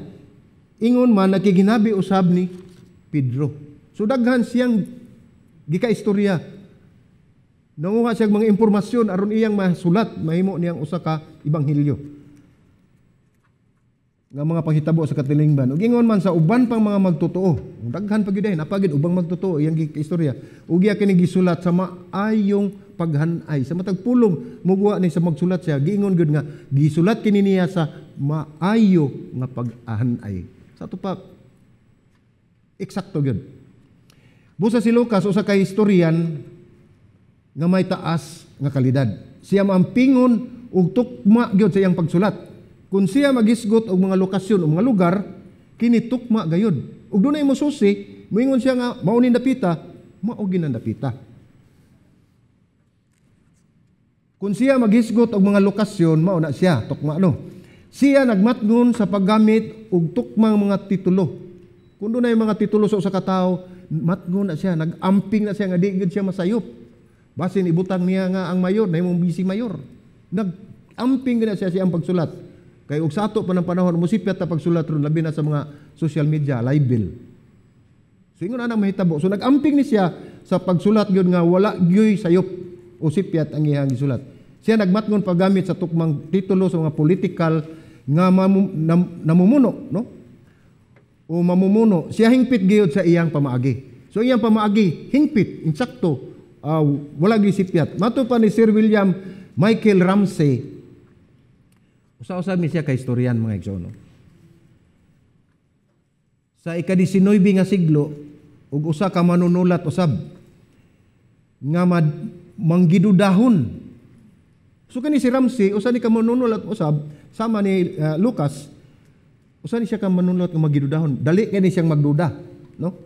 Ingon man nagkiginabi usab ni Pedro. So daghan siyang gikaistorya. Nanguha siya mga impormasyon aron iyang masulat mahimo niyang usa ka ebanghelyo nga mga panghitabo sa katilingban. Ug ingon man sa uban pang mga magtotoo, daghan pa gyud napagid ubang magtotoo iyang istorya. Ug iya kini gisulat sa maayong paghanay. Sa matag pulong mugwa ni sa magsulat siya, giingon gyud nga gisulat kini niya sa maayo nga paghanay. Sa ato pa eksakto gyud. Busa si Lucas usa ka historian nga may taas nga kalidad. Siya maampingon ug tukma gyud sa iyang pagsulat. Kung siya magisgot og mga lokasyon o mga lugar, kini tukma gayud. Ug dunay mo susi, moingon siya nga mao ni dapita, mao ginandapita. Kung siya maghisgot og mga lokasyon, mao na siya tukma no. Siya nagmatngon sa paggamit og tukmang mga titulo. Kung dunay mga titulo sa usa ka tawo, matngon na siya, nagamping na siya nga di gyud siya masayop. Basin ibutang niya nga ang mayor, na imong busy mayor. Nag-amping na siya siyang pagsulat. Kay og sa ato pa ng panahon, musipyat na pagsulat ron, labi na sa mga social media, libel. So ingon anang mahitabo. So nag-amping ni siya sa pagsulat gyud nga wala gyoy sayop o sipyat ang iyang gisulat. Siya nagmatngon paggamit sa tukmang titulo sa mga political nga namumuno, no? O mamumuno. Siya hingpit gyud sa iyang pamaagi. So iyang pamaagi hingpit, insakto. Wala gisipyat. Mato pa ni Sir William Michael Ramsey. Usa-usa mi siya ka historian mga igsoon. sa ika-19 nga siglo ug usa ka manunulat usab nga manggidudahon. So kani si Ramsey usa ni ka manunulat usab sama ni Lucas, usa ni siya ka manunulat nga magidudahon. Dali kani siyang magduda, no?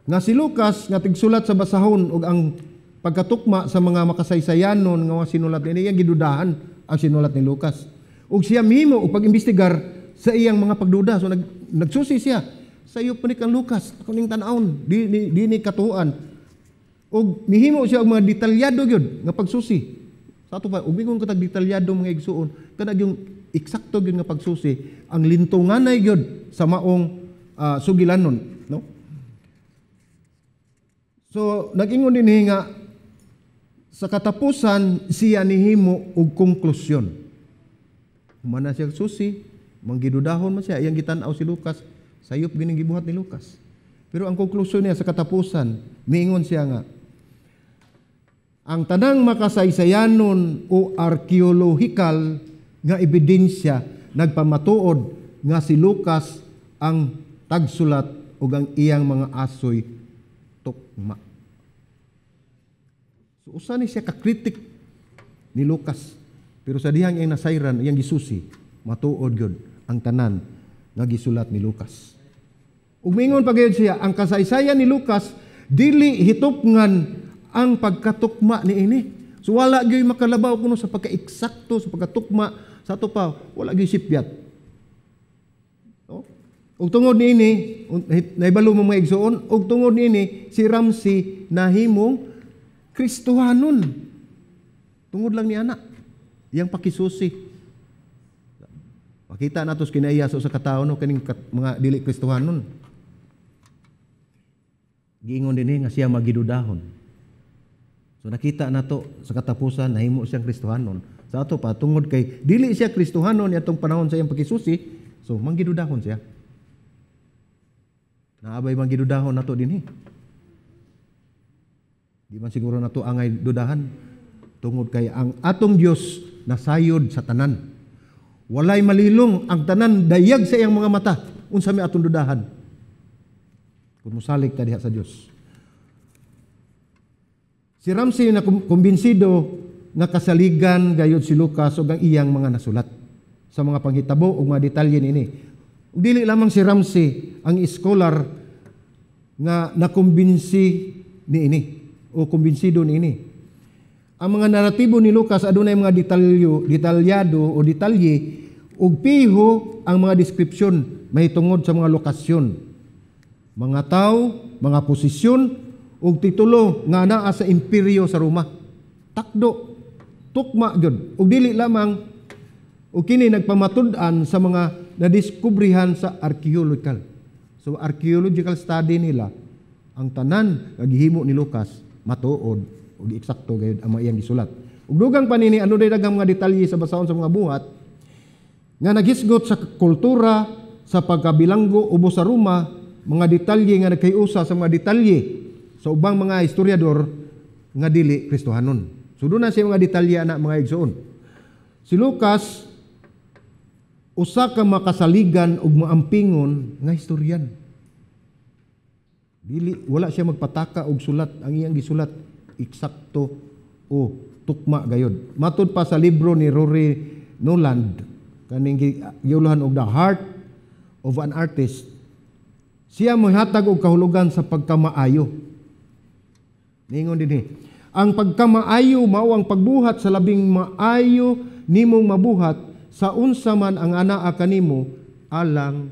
Nga si Lucas nga tigsulat sa basahon ug ang pagkatukma sa mga makasaysayanon nga mga sinulat niya, iyang gidudahan ang sinulat ni Lucas. Ug siya mimo og pag-imbestigar sa iyang mga pagduda. So nagsusi siya. Sayo pa ni kang Lucas, ako ning tan-awon, di ni katuan. Ug mihimo siya og mga detalyado gyud nga pagsusi. Sa ato pa, umingon ko tag detalyado mga igsuon, kanag yung eksakto gyud nga pagsusi, ang lintunganay gyud sa maong sugilanon, no? So, nag-ingon din nga, sa katapusan, siya nihimo og konklusyon. Humana siya susi, manggidudahon man siya, iyang gitanaw si Lucas, sayop gining gibuhat ni Lucas. Pero ang konklusyon niya sa katapusan, miingon siya nga, ang tanang makasaysayanon o arkeolohikal nga ebidensya nagpamatuod nga si Lucas ang tagsulat ug ang iyang mga asoy tukma. So usa ni siya ka-critic ni Lucas. Pero sa dihang iyang nasayran, iyang gisusi, matuod gyud ang tanan nga gisulat ni Lucas. Ug mingon pa gyud siya, ang kasaysayan ni Lucas dili hitupngan ang pagkatukma ni ini. So wala gyud makalabaw kuno sa pagka-eksakto sa pagkatukma sa ato pa, wala gyud sipyat. Ug tungod niini, nahibalo mo mga igsuon, ug tungod niini si Ramsey nahimong Kristohanon. Tungod lang ni ana, iyang pakisusi. Makita nato sa kinaiyaso sa katawo no kaning mga dili Kristohanon. Giingon dinhi nga siya magidudahon. So nakita nato sa katapusan nahimo siyang Kristohanon. Sa ato pa tungod kay dili siya Kristohanon atong panahon sa iyang pakisusi, so manggidudahon siya. Naabay bang gidudahon nato dinhi? Di man siguro nato angay dudahan tungod kay ang atong Dios nasayod sa tanan. Walay malilong ang tanan dayag sa iyang mga mata. Unsa may atong dudahan? Kung musalig ta diha sa Dios. Si Ramsey na kumbinsido nga kasaligan gayud si Lucas ug ang iyang mga nasulat sa mga panghitabo ug mga detalye niini. Dili lamang si Ramsey ang scholar nga nakumbinsi niini o kumbinsido niini. Ang mga naratibo ni Lucas adunay mga detalyado o detalye ug piho ang mga description mahitungod sa mga lokasyon, mga tao, mga posisyon ug titulo nga naa sa imperyo sa Roma. Takdo, tukma gyud ug dili lamang ug kini nagpamatud-an sa mga nadiskubrihan sa archaeological. So archaeological study nila ang tanan nga gihimo ni Lucas matuod ug eksakto gayud ang mga iyang gisulat. Ug dugang panini ano day daghang mga detalye sa basahon sa mga buhat nga naghisgot sa kultura, sa pagkabilanggo ubos sa Roma, mga detalye nga nagkayusa sa mga detalye sa ubang mga historiador nga dili Kristohanon. So doon na siya mga detalye na mga igsoon. Si Lucas usa ka makasaligan ug maampingon nga historian. Dili wala siya magpataka og sulat, ang iyang gisulat eksakto o tukma gayud. Matud pa sa libro ni Rory Noland kaning giuluhan og The Heart of an Artist, siya mohatag og kahulugan sa pagkamaayo. Ningon dinhi, ang pagkamaayo mao ang pagbuhat sa labing maayo nimong mabuhat sa unsa man ang anaa kanimo alang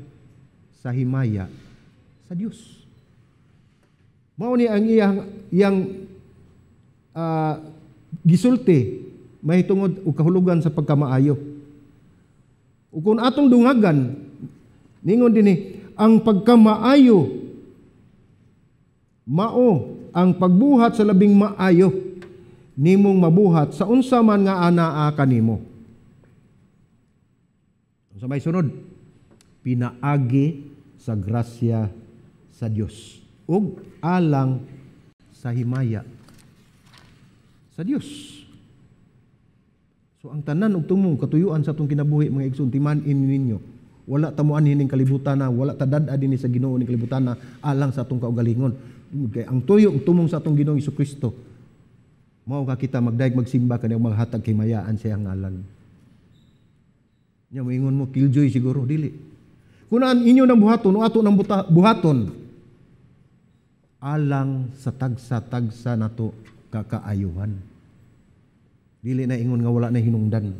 sa himaya sa Dios. Mao ni ang iyang gisulti mahitungod og kahulugan sa pagkamaayo. Ug kung atong dungagan ningon dinhi, ang pagkamaayo mao ang pagbuhat sa labing maayo nimong mabuhat sa unsa man nga anaa kanimo. Sa may sunod, pinaagi sa grasya sa Dios ug alang sa himaya sa Dios. So ang tanan ug tumong katuyuan sa atong kinabuhi mga igsoon timan-in ninyo, wala ta moanhin ning kalibutan na, wala ta dad-a dinhi sa Ginoo ning kalibutan na alang sa atong kaugalingon. Kay ang tuyo ug tumong sa atong Ginoong Hesukristo, mao ka kita magdaig magsimba kaniya maghatag kay mayaan sa iyang ngalan. Nya moingon mo killjoy siguro dili. Kunaan inyo nang buhaton o ato nang buhaton alang sa tagsa-tagsa nato kakaayuhan. Dili na ingon nga wala na hinungdan.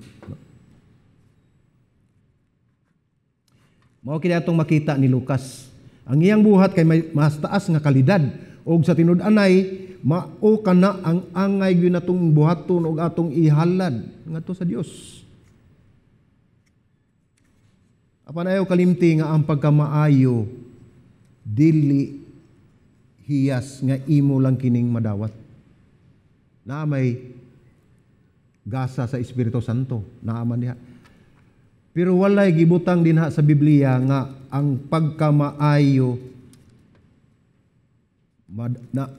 Mao kini atong makita ni Lucas. Ang iyang buhat kay may mas taas nga kalidad og sa tinud-anay mao kana ang angay gyud natong buhaton og atong ihalad ngadto sa Dios. Apan ayaw kalimti nga ang pagkamaayo dili hiyas nga imo lang kining madawat. Na may gasa sa Espiritu Santo, naaman diha. Pero walay gibutang dinha sa Biblia nga ang pagkamaayo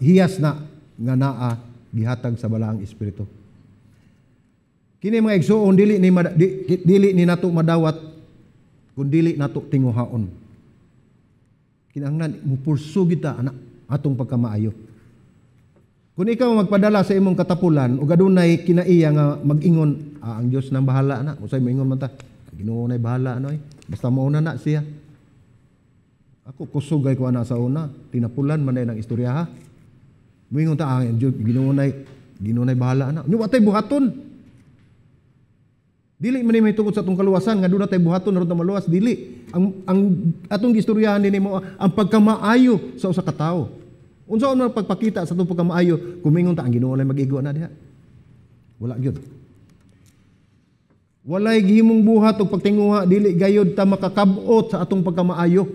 hiyas na nga naa gihatag sa balaang Espiritu. Kini mga igsoon dili ni nato madawat kun dili nato tinguhaon. Kinahanglan mupursu kita anak atong pagkamaayo. Kung ikaw magpadala sa imong katapulan o adunay kinaiya nga mag-ingon, ang Dios nang bahala na. Usay moingon man ta, Ginoo nay bahala ano basta mauna na siya. Ako kusugay ko ana sa una, tinapulan man nay nang istorya ha. Moingon ta ang Dios Ginoo nay bahala na. Nya watay buhaton. Dili man may tungod sa atong kaluwasan nga doon tay buhaton aron ta maluwas dili. Ang atong gistoryahan dinhi mo ang pagkamaayo sa usa ka tawo. Unsa man pagpakita sa atong pagkamaayo, kumingon ta ang Ginoo lay mag-igo na diha. Wala gyud. Walay gihimong buhat o pagtinguha dili gayud ta makakabot sa atong pagkamaayo.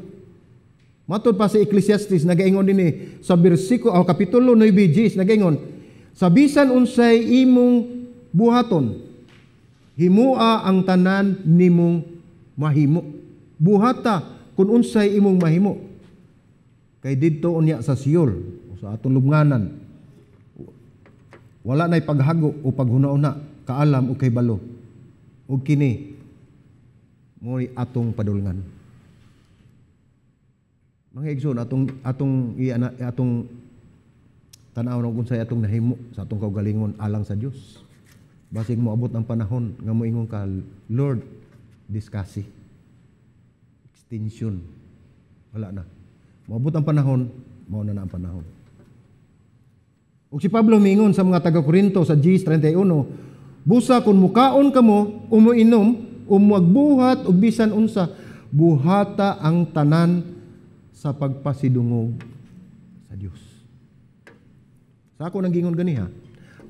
Matod pa sa Ecclesiastes nagaingon dinhi sa bersikulo kapitulo 9 nagaingon sa bisan unsay imong buhaton himua ang tanan nimong mahimo. Buhata kun unsay imong mahimo. Kay didto unya sa Siol o sa atong lubnganan wala nay paghago o paghuna-una kaalam o kay balo. Ug kini mo'y atong padulngan. Mga igsoon atong tanaw ng unsay atong nahimo sa atong kaugalingon alang sa Dios. Basig moabot ang panahon nga moingon ka Lord discussi. Extension. Wala na. Moabot ang panahon, mao na ang panahon. Ug si Pablo miingon sa mga taga-Korinto sa Gs 31, busa kung mukaon kamo, umuinom, magbuhat, o bisan unsa, buhata ang tanan sa pagpasidungog sa Dios. Sa ako nang gingon ganiha,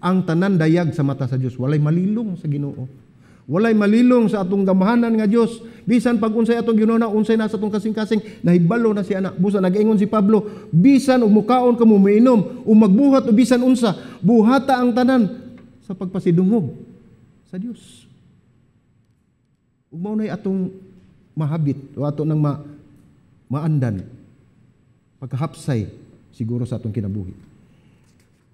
ang tanan dayag sa mata sa Dios, walay malilong sa Ginoo. Walay malilong sa atong gamahanan nga Dios. Bisan pag unsay atong ginuna, unsay na sa atong kasing-kasing, nahibalo na si anak. Busa nag-ingon si Pablo, bisan og mukaon kamo umiinom, magbuhat o bisan unsa, buhata ang tanan sa pagpasidungog sa Dios. Ug mao nay atong mahabit o ato nang maandan pagkahapsay siguro sa atong kinabuhi.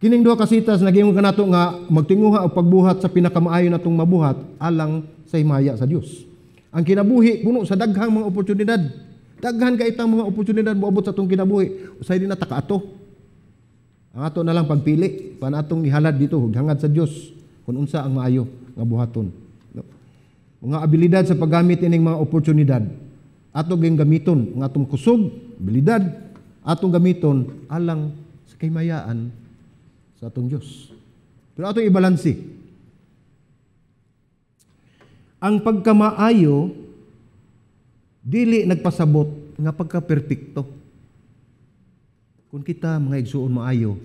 Kining duha ka sitas nag-ingon kanato nga magtinguha og pagbuhat sa pinakamaayo natong mabuhat alang sa himaya sa Dios. Ang kinabuhi puno sa daghang mga oportunidad. Daghan kay itang mga oportunidad moabot sa atong kinabuhi. Usay din na takaato. Ang ato na lang pagpili pan atong ihalad dito hangad sa Dios kung unsa ang maayo nga buhaton. Mga abilidad sa paggamit ining mga oportunidad ato gyud gamiton ang atong kusog, abilidad atong gamiton alang sa kahimayaan sa atong Dios. Pero atong ibalansi. Ang pagkamaayo dili nagpasabot nga pagka-perpekto. Kung kita mga igsuon maayo,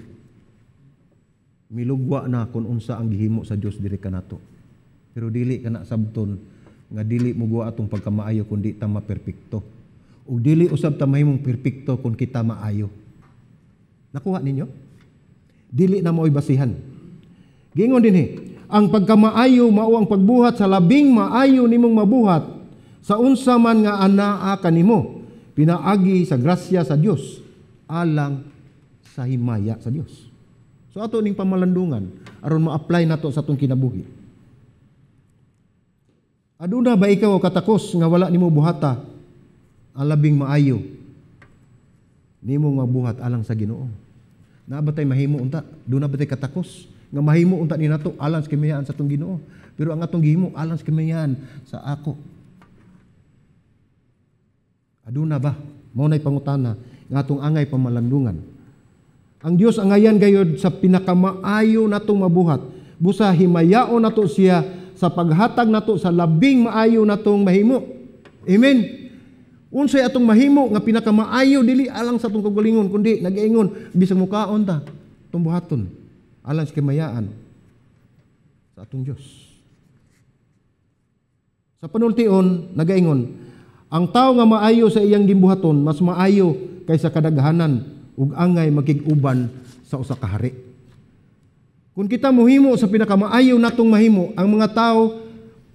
milugwa na kung unsa ang gihimo sa Dios diri kanato. Pero dili kana sabton nga dili muguwa atong pagkamaayo kundi ta maperpekto. Ug dili usab ta mahimong perpekto kung kita maayo. Nakuha ninyo? Dili na mo'y basihan. Gingon dinhi, ang pagkamaayo mao ang pagbuhat sa labing maayo nimong mabuhat sa unsa man nga anaa kanimo pinaagi sa grasya sa Dios alang sa himaya sa Dios. So ato ning pamalandungan aron ma-apply nato sa atong kinabuhi. Aduna ba ikaw katakos nga wala nimo buhata ang labing maayo nimo mabuhat alang sa Ginoo. Naa ba tay mahimo unta? Do na ba tay katakos nga mahimo unta ni nato alang sa kamayaan sa atong Ginoo? Pero ang atong gihimo alang sa kamayaan sa ako. Aduna ba? Mao nay pangutana nga atong angay pamalandungan. Ang Dios angayan gayud sa pinakamaayo natong mabuhat. Busa himayaon nato siya sa paghatag nato sa labing maayo natong mahimo. Amen. Unsay atong mahimo nga pinakamaayo dili alang sa atong kagalingon kundi nagaingon bisag mukaon ta atong buhaton alang sa kamayaan sa atong Dios. Sa panultion nagaingon ang tao nga maayo sa iyang gimbuhaton mas maayo kaysa kadaghanan ug angay makig-uban sa usa ka hari. Kung kita mohimo sa pinakamaayo natong mahimo, ang mga tao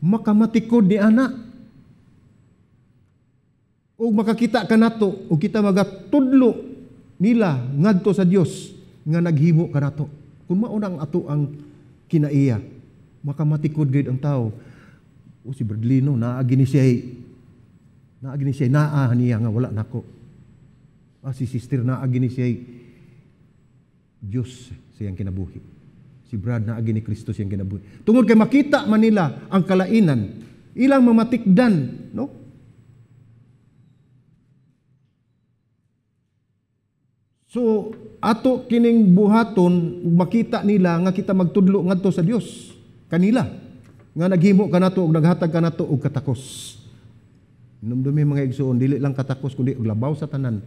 makamatikod ni ana. O makakita ka nato o kita magatudlo nila ngadto sa Dios nga naghimo ka nato. Kung mao na ang ato ang kinaiya, makamatikod gid ang tao. O si Bradlino naagi ni siya niya nga wala nako. Si sister naagi ni siya Dios siyang kinabuhi. Si Brad naagi ni Kristo siyang kinabuhi. Tungod kay makita man nila ang kalainan, ilang mamatikdan, no? So, ato kining buhaton, makita nila nga kita magtudlo ngadto sa Dios kanila nga naghimo kanato ug naghatag kanato og katakos. Numdumi mga igsoon, dili lang katakos kundi og labaw sa tanan.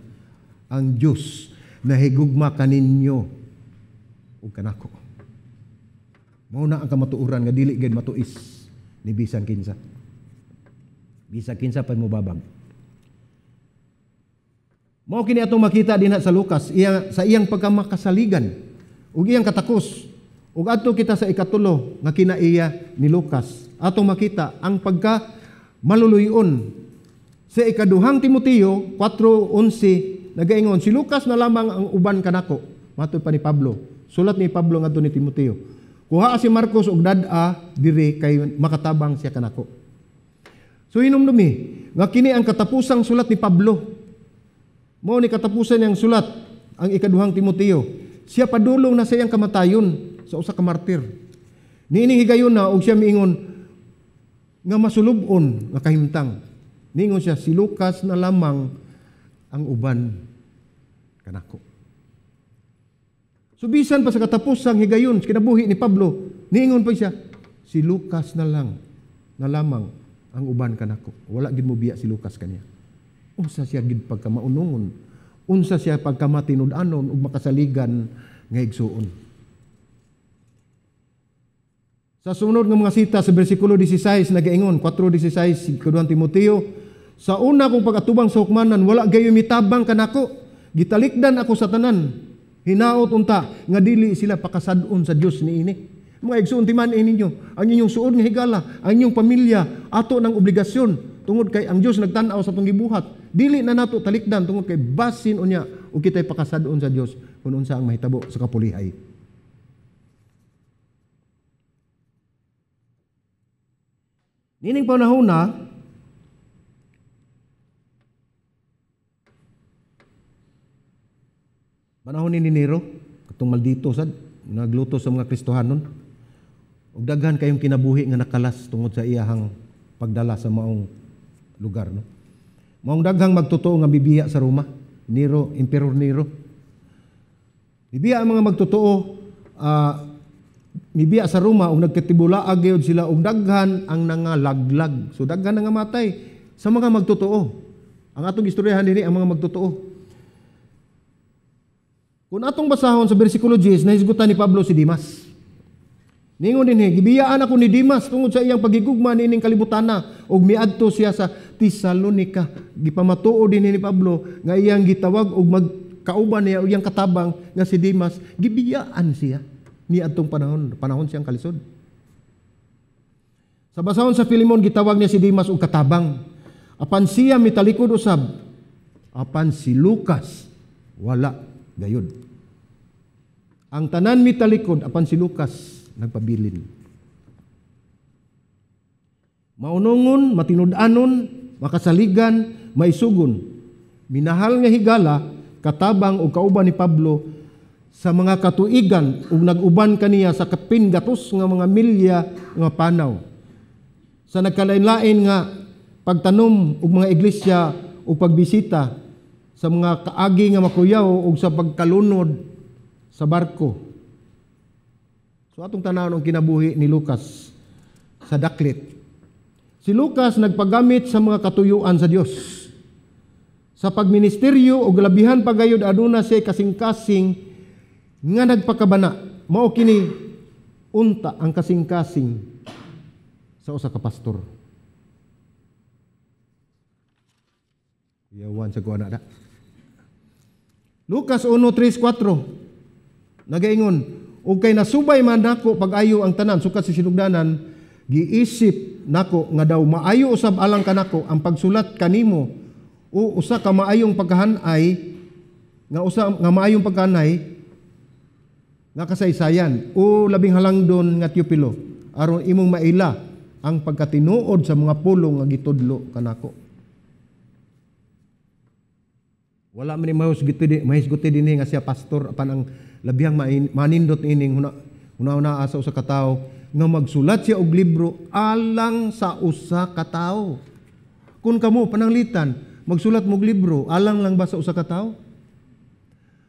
Ang Dios nahigugma kaninyo ug kanako. Mao na ang kamatuoran nga dili gid matuis ni bisan kinsa. Bisan kinsa pa mo babag. Mao kini atong makita dinha sa Lucas sa iyang pagkamakasaligan ug iyang katakos. Ug adto kita sa ikatulo nga kinaiya ni Lucas. Atong makita ang pagka maluluyon. Sa ikaduhang Timoteo 4:11 nagaingon si Lucas na lamang ang uban kanako. Matuod pa ni Pablo. Sulat ni Pablo ngadto ni Timoteo. Kuha si Marcos og dad-a diri kay makatabang siya kanako. So hinumdumi nga kini ang katapusang sulat ni Pablo. Mao ni katapusan niyang sulat ang ikaduhang Timoteo. Siya padulong na sa iyang kamatayon sa usa ka martir. Niining higayon na og siya miingon nga masulubon nga kahimtang. Niingon siya si Lucas na lamang ang uban kanako. So bisan pa sa katapusang higayon kinabuhi ni Pablo, niingon pa siya si Lucas na lamang ang uban kanako. Wala gid mo biya si Lucas kaniya. Unsa siya gid pagkamaunungon, unsa siya pagkamatinud-anon ug makasaligan nga igsuon. Sa sunod nga mga sita sa bersikulo 16 nagaingon 4:16 kaduhang Timoteo, sa una kong pag-atubang sa hukmanan wala gayo mitabang kanako, gitalikdan ako sa tanan. Hinaot unta nga dili sila pakasad-on sa Dios niini. Mga igsuon timan ninyo, ang inyong suod nga higala, ang inyong pamilya ato ng obligasyon. Tungod kay ang Dios nagtan-aw sa atong gibuhat, dili na nato talikdan tungod kay basin unya ug kitay pakasad-on sa Dios kun unsa ang mahitabo sa kapulihay. Nining panahon na panahon ni Nero, katong maldito sad nagluto sa mga Kristohanon. Ug daghan kayong kinabuhi nga nakalas tungod sa iyahang pagdala sa maong lugar, no? Maong daghang magtotoo nga bibiya sa Roma, Nero, Emperor Nero. Bibiya ang mga magtotoo, bibiya sa Roma ug nagkatibulaag gyud sila ug daghan ang nangalaglag. So daghan nga matay sa mga magtotoo. Ang atong istoryahan dinhi ang mga magtotoo. Kung atong basahon sa bersikulo 10, nahisgutan ni Pablo si Dimas. Ningon dinhi, gibiyaan ako ni Dimas tungod sa iyang pagigugma niining kalibutana ug miadto siya sa Tesalonica. Gipamatuo dinhi ni Pablo nga iyang gitawag ug magkauban niya iyang katabang nga si Dimas, gibiyaan siya miadtong panahon siyang kalisod. Sa basahon sa Filemon gitawag niya si Dimas og katabang. Apan siya mitalikod usab. Apan si Lucas wala gayud. Ang tanan mitalikod apan si Lucas nagpabilin. Maunungon, matinud-anon makasaligan, maisugon. Minahal nga higala, katabang o kauban ni Pablo sa mga katuigan ug nag-uban kaniya sa kapingatos nga mga milya nga panaw. Sa nagkalain-lain nga pagtanom ug mga iglesia o pagbisita sa mga kaagi nga makuyaw o sa pagkalunod sa barko. So atong tanawon ang kinabuhi ni Lucas sa daklit. Si Lucas nagpagamit sa mga katuyuan sa Dios. Sa pagministeryo o labihan pagayod aduna siya kasing-kasing nga nagpakabana. Mao kini unta ang kasing-kasing sa usa ka pastor. Yawan sa kuana da. Lucas 1:3-4 nagaingon, ug kay nasubay man nako pag-ayo ang tanan sukat sa sinugdanan, giisip nako nga daw maayo usab alang kanako ang pagsulat kanimo o usa ka maayong pagkahanay nga maayong pagkahanay nga kasaysayan o labing halangdon nga Teopilo aron imong maila ang pagkatinuod sa mga pulong nga gitudlo kanako. Wala man ni mahisguti dinhi nga siya pastor apan ang labihang manindot ining una asa usa ka tawo nga magsulat siya og libro alang sa usa ka tawo. Kung kamo pananglitan magsulat mo og libro alang lang ba sa usa ka tawo?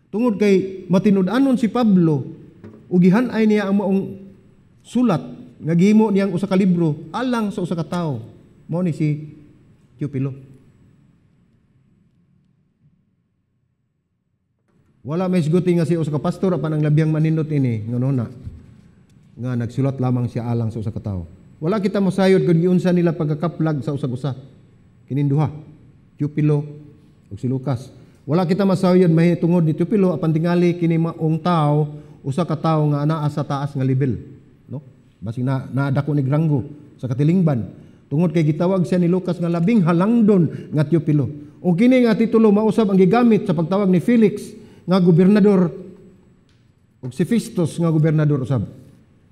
Tungod kay matinud-anon si Pablo ug gihan-ay niya ang maong sulat nga gihimo niyang usa ka libro alang sa usa ka tawo. Mao ni si Teopilo. Wala may siguti nga si usa ka pastor apan ang labihang manindot ini nganona nga nagsulat lamang siya alang sa usa ka tawo. Wala kita mosayod kun giunsa nila pagkakaplag sa usag-usa. Kining duha, Teopilo ug si Lucas. Wala kita masayod mahitungod ni Teopilo apan tingali kini maong tawo, usa ka tawo nga anaa sa taas nga level, no? Basig naadako ni granggo sa katilingban. Tungod kay gitawag siya ni Lucas nga labing halangdon nga Teopilo. O kini nga titulo mausab ang gigamit sa pagtawag ni Felix nga gobernador ug si Festus nga gobernador usab.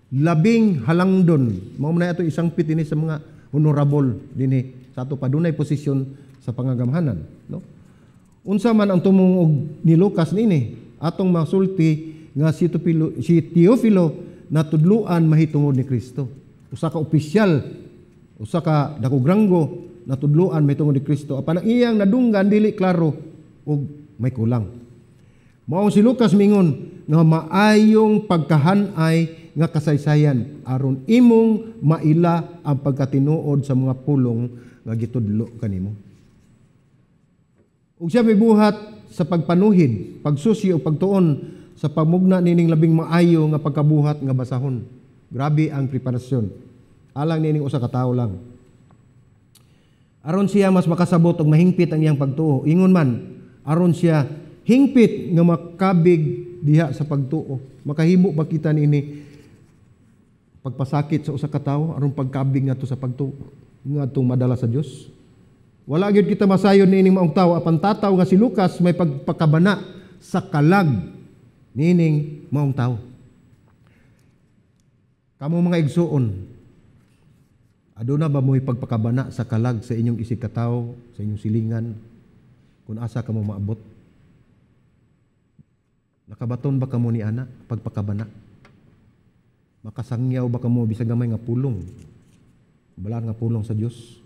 Labing halangdon. Mao man ato isang pit ini sa mga honorable dinhi sa ato padunay posisyon sa pangagamhanan, no? Unsa man ang tumong ni Lucas nini atong masulti nga si Teofilo natudluan mahitungod ni Kristo. Usa ka opisyal, usa ka dako granggo natudluan mahitungod ni Kristo. Apan ang iyang nadunggan dili klaro ug may kulang. Mao si Lucas mingon nga maayong pagkahanay nga kasaysayan aron imong maila ang pagkatinuod sa mga pulong nga gitudlo kanimo. Ug siya mibuhat sa pagpanuhid, pagsusi o pagtuon sa pamugna nining labing maayo nga pagkabuhat nga basahon. Grabe ang preparasyon. Alang nining usa ka tawo lang. Aron siya mas makasabot og mahingpit ang iyang pagtuo. Ingon man aron siya hingpit nga makabig diha sa pagtuo. Makahimo ba kita niini pagpasakit sa usa ka tawo aron pagkabig ngadto sa pagtuo ngadto madala sa Dios? Wala gyud kita masayon niining maong tawo apan tataw nga si Lucas may pagpakabana sa kalag niining maong tawo. Kamo mga igsuon, aduna ba mo'y pagpakabana sa kalag sa inyong isig ka tawo, sa inyong silingan kung asa kamo maabot? Nakabaton ba kamo ni ana pagpakabana? Makasangyaw ba kamo bisag gamay nga pulong? Balaan nga pulong sa Dios.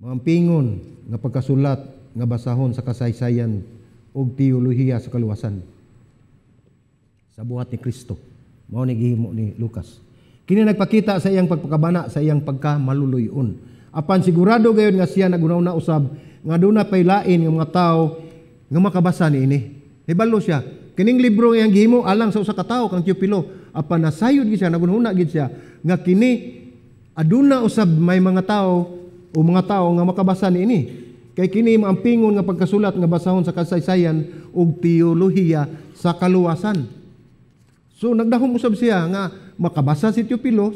Mampingon nga pagkasulat nga basahon sa kasaysayan ug teolohiya sa kaluwasan sa buhat ni Kristo. Mao ni gihimo ni Lucas. Kini nagpakita sa iyang pagpakabana sa iyang pagkamaluluyon. Apan sigurado gayon nga siya nagunaw usab nga aduna pay lain nga mga tawo nga makabasa niini. Hibalo siya, kining libro nga iyang gihimo alang sa usa ka tawo kang Teopilo. Apan nasayod gid siya, nagunahuna gid siya nga kini aduna usab may mga tawo o mga tawo nga makabasa niini. Kay kini maampingon nga pagkasulat nga basahon sa kasaysayan ug teolohiya sa kaluwasan. So nagdahom usab siya nga makabasa si Teopilo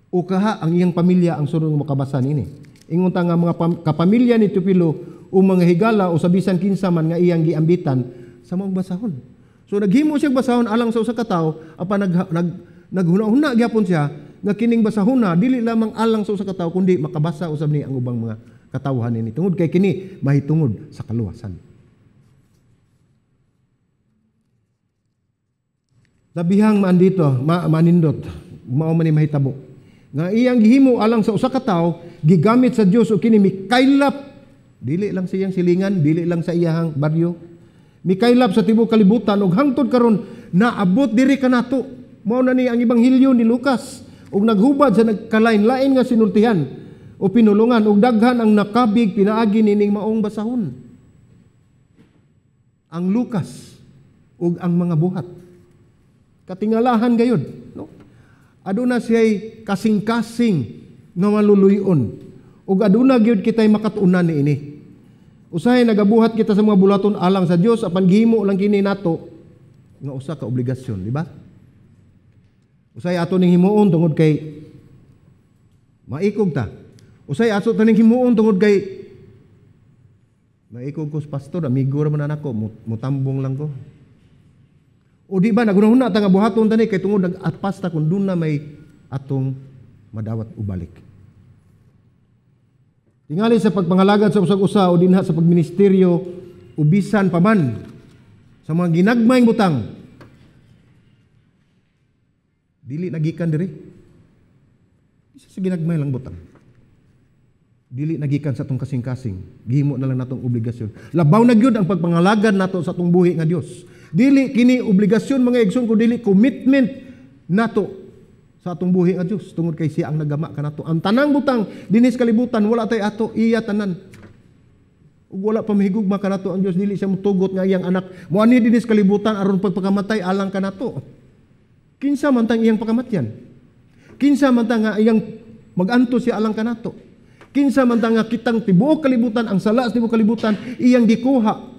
o kaha ang iyang pamilya ang sunod nga makabasa niini. Ingon ta nga mga kapamilya ni Teopilo o mga higala o sa bisan kinsa man nga iyang giambitan sa maong basahon. So naghimo siya basahon alang sa usa ka tawo apan naghuna-huna gyapon siya nga kining basahona dili lamang alang sa usa ka tawo kundi makabasa usab ni ang ubang mga katawhan ini tungod kay kini mahitungod sa kaluwasan. Labihang man dito, manindot, mao man ni mahitabo. Nga iyang gihimo alang sa usa ka tawo, gigamit sa Dios o kini mikaylap. Dili lang sa iyang silingan, dili lang sa iyang baryo. Mikaylap sa tibuok kalibutan ug hangtod karon naabot diri kanato. Mao na ni ang ebanghelyo ni Lucas ug naghubad sa nagkalain-lain nga sinultihan o pinulungan ug daghan ang nakabig pinaagi nining maong basahon. Ang Lucas ug ang mga buhat. Katingalahan gayud, no? Aduna siya'y kasing-kasing nga maluluyon ug aduna gyud kitay makatuunan niini. Usahay nagabuhat kita sa mga bulaton alang sa Dios apan gihimo lang kini nato nga usa ka obligasyon, di ba? Usahay ato ning himuon tungod kay maikog ta. Usahay ato ning himuon tungod kay maikog ko sa pastor, amigo ra man anako, mutambong lang ko. O di ba nagunahuna ta nga buhaton tani kay tungod nag-atpas ta kun dun na may atong madawat ubalik. Tingali sa pagpangalagad sa usag-usa o dinha sa pagministeryo ubisan pa man sa mga ginagmayng butang. Dili nagikan diri. Isa sa ginagmay lang butang. Dili nagikan sa atong kasing-kasing. Gihimo na lang natong obligasyon. Labaw na gyud ang pagpangalagad nato sa atong buhi nga Dios. Dili kini obligasyon mga igsoon kun dili commitment nato sa atong buhi nga Dios tungod kay siya ang nagama kanato. Ang tanang butang dinis kalibutan wala tay ato iya tanan. Ug wala pa mahigugma kanato ang Dios dili siya mutugot nga iyang anak moani dinis kalibutan aron pagpakamatay alang kanato. Kinsa man tang iyang pakamatyan? Kinsa man tang iyang maganto siya alang kanato? Kinsa man tang kitang tibuok kalibutan ang sala sa tibuok kalibutan iyang gikuha?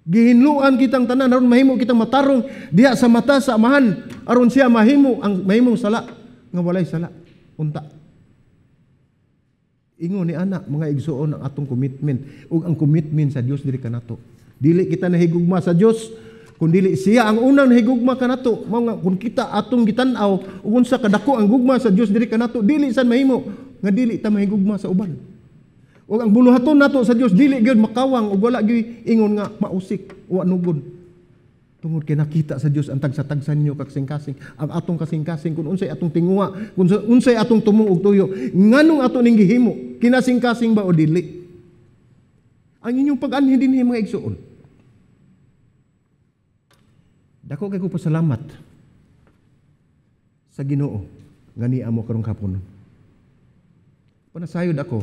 Gihinluan kitang tanan aron mahimo kitang matarong diha sa mata sa amahan aron siya mahimong sala nga walay sala unta. Ingon ni ana mga igsuon ang atong commitment ug ang commitment sa Dios diri kanato. Dili kita nahigugma sa Dios kun dili siya ang unang nahigugma kanato. Mao nga kun kita atong gitan-aw ug unsa kadako ang gugma sa Dios diri kanato dili sad mahimo nga dili ta mahigugma sa uban. O ang buluhaton nato sa Dios dili gyud makawang ug wala gyud ingon nga mausik wa nugod. Tungod kay nakita sa Dios ang tagsa-tagsan niyo kasing-kasing ang atong kasing-kasing kun unsay atong tinguha, kun unsay atong tumong ug tuyo. Nganong ato ning gihimo? Kinasing-kasing ba o dili? Ang inyong pag-anhin dinhi mga igsuon. Dako kay ko pasalamat sa Ginoo nga niya mo karong hapon. Panasayod ako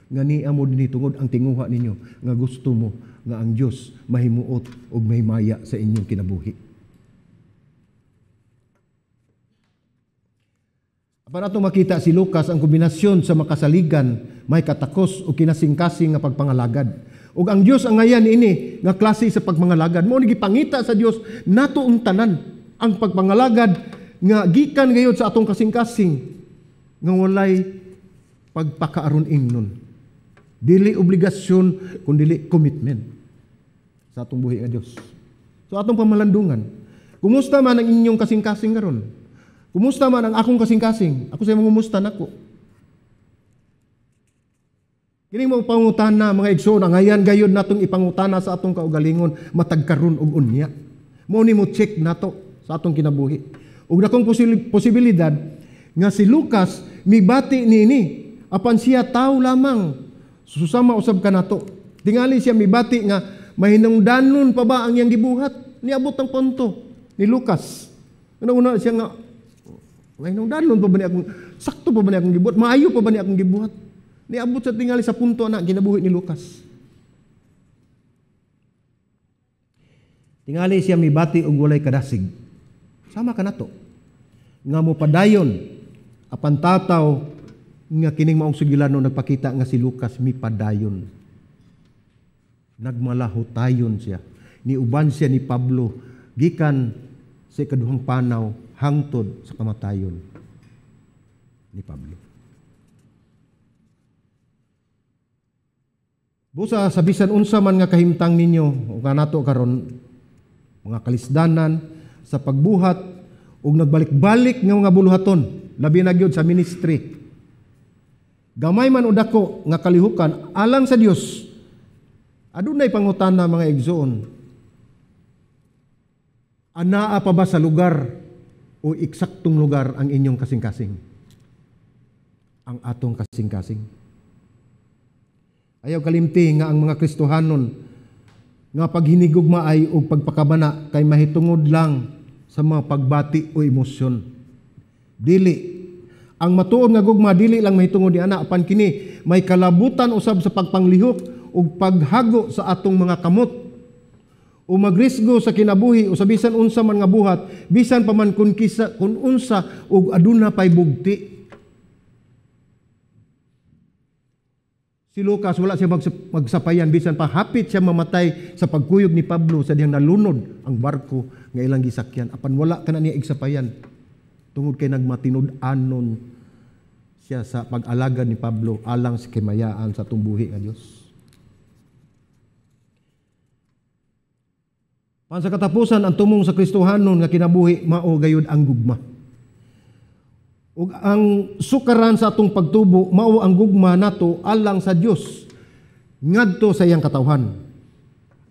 nga niya mo dinhi tungod ang tinguha ninyo nga gusto mo nga ang Dios mahimuot ug mahimaya sa inyong kinabuhi. Apan ato makita si Lucas ang kombinasyon sa makasaligan, may katakos o kinasing-kasing nga pagpangalagad. Ug ang Dios ang ngayan ini nga klase sa pagpangalagad. Mao ni gipangita sa Dios nato ang tanan ang pagpangalagad nga gikan gayud sa atong kasing-kasing nga walay pagpakaaron ingnon. Dili obligasyon kundi commitment sa atong buhi nga Dios. So atong pamalandungan. Kumusta man ang inyong kasing-kasing karon? Kumusta man ang akong kasing-kasing? Ako sa mangumusta nako. Kini mo pangutana mga igsoon ang ngayan gayud natong ipangutana sa atong kaugalingon matag karon ug unya. Mao ni mo check nato sa atong kinabuhi. Ug dakong posibilidad nga si Lucas mibati niini apan siya tao lamang. Susama usab kanato. Tingali siya mibati nga mahinungdanon pa ba ang iyang gibuhat? Niabot ang punto ni Lucas. Una siya nga mahinungdanon pa ba ni akong sakto pa ba ni akong gibuhat? Maayo pa ba ni akong gibuhat? Niabot sa tingali sa punto na ginabuhi ni Lucas. Tingali siya mibati og walay kadasig. Sama kanato. Nga mo padayon apan tataw nga kining maong sugilano nagpakita nga si Lucas mipadayon. Nagmalahutayon siya. Niuban siya ni Pablo gikan sa ikaduhang panaw hangtod sa kamatayon ni Pablo. Busa sa bisan unsa man nga kahimtang ninyo o kanato karon mga kalisdanan, sa pagbuhat, ug nagbalik-balik nga mga buluhaton, labi na gyud sa ministry. Gamay man o dako nga kalihukan alang sa Dios. Adunay pangutana mga igsoon. Anaa pa ba sa lugar o eksaktong lugar ang inyong kasing-kasing? Ang atong kasing-kasing. Ayaw kalimti nga ang mga Kristohanon nga paghinigugma ay o pagpakabana kay mahitungod lang sa mga pagbati o emosyon. Dili. Ang matuod nga gugma dili lang mahitungod ni ana apan kini may kalabutan usab sa pagpanglihok ug paghago sa atong mga kamot o magrisgo sa kinabuhi o sa bisan unsa man nga buhat bisan pa man kun unsa ug aduna pay bugti. Si Lucas wala siya magsapayan bisan pa hapit siya mamatay sa pagkuyog ni Pablo sa diyang nalunod ang barko nga ilang gisakyan apan wala kana niya igsapayan. Tungod kay nagmatinud-anon siya sa pag-alagad ni Pablo alang sa kimayaan sa tumbuhi nga Dios. Pan sa katapusan ang tumong sa Kristohanon nga kinabuhi mao gayud ang gugma. Ug ang sukaran sa atong pagtubo mao ang gugma nato alang sa Dios ngadto sa iyang katawhan.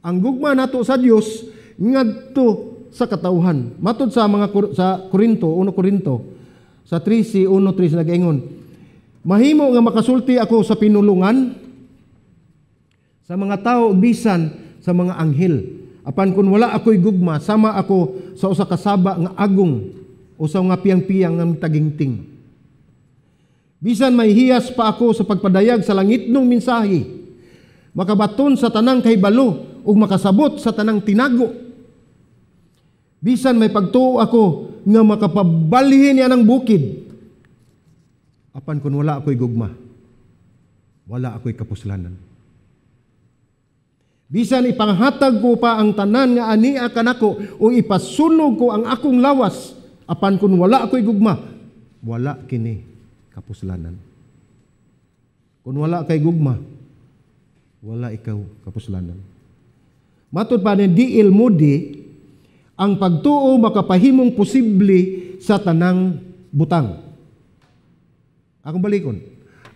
Ang gugma nato sa Dios ngadto sa katawhan. Matod sa mga sa Korinto, 1 Korinto, sa 13:1-3 nagaingon, mahimo nga makasulti ako sa pinulungan sa mga tao ug bisan sa mga anghel. Apan kung wala ako'y gugma, sama ako sa usa ka saba nga agong o sa nga piyang-piyang nga tagingting. Bisan may hiyas pa ako sa pagpadayag sa langitnong mensahe, makabaton sa tanang kahibalo ug makasabot sa tanang tinago. Bisan may pagtuo ako nga makapabalhin niya ng bukid. Apan kung wala ako'y gugma, wala ako'y kapuslanan. Bisan ipanghatag ko pa ang tanan nga ania kanako o ipasunog ko ang akong lawas, apan kung wala ako'y gugma, wala kini kapuslanan. Kung wala kay gugma, wala ikaw kapuslanan. Matod pa ni D.L. Moody, ang pagtuo makapahimong posible sa tanang butang. Akong balikon.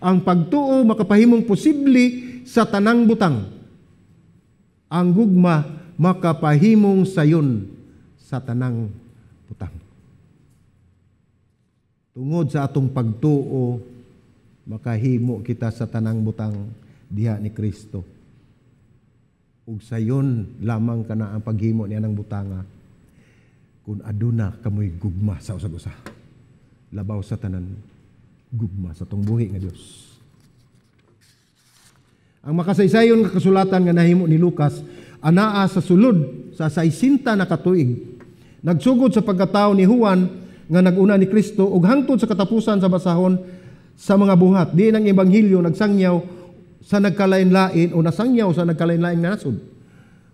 Ang pagtuo makapahimong posible sa tanang butang. Ang gugma makapahimong sayon sa tanang butang. Tungod sa atong pagtuo, makahimo kita sa tanang butang diha ni Kristo. Ug sayon lamang kana ang paghimo niya ng butanga. Kung aduna kamoy gugma sa usag-usa. Labaw sa tanan, gugma sa tungbuhi nga Dios. Ang makasaysayon nga kasulatan nga nahimo ni Lucas, anaa sa sulod sa 60 na katuig. Nagsugod sa pagkatao ni Juan nga naguna ni Kristo ug hangtod sa katapusan sa basahon sa mga buhat. Di ang ebanghelyo nagsangyaw sa nagkalain-lain o nasangyaw sa nagkalain-lain nga nasod.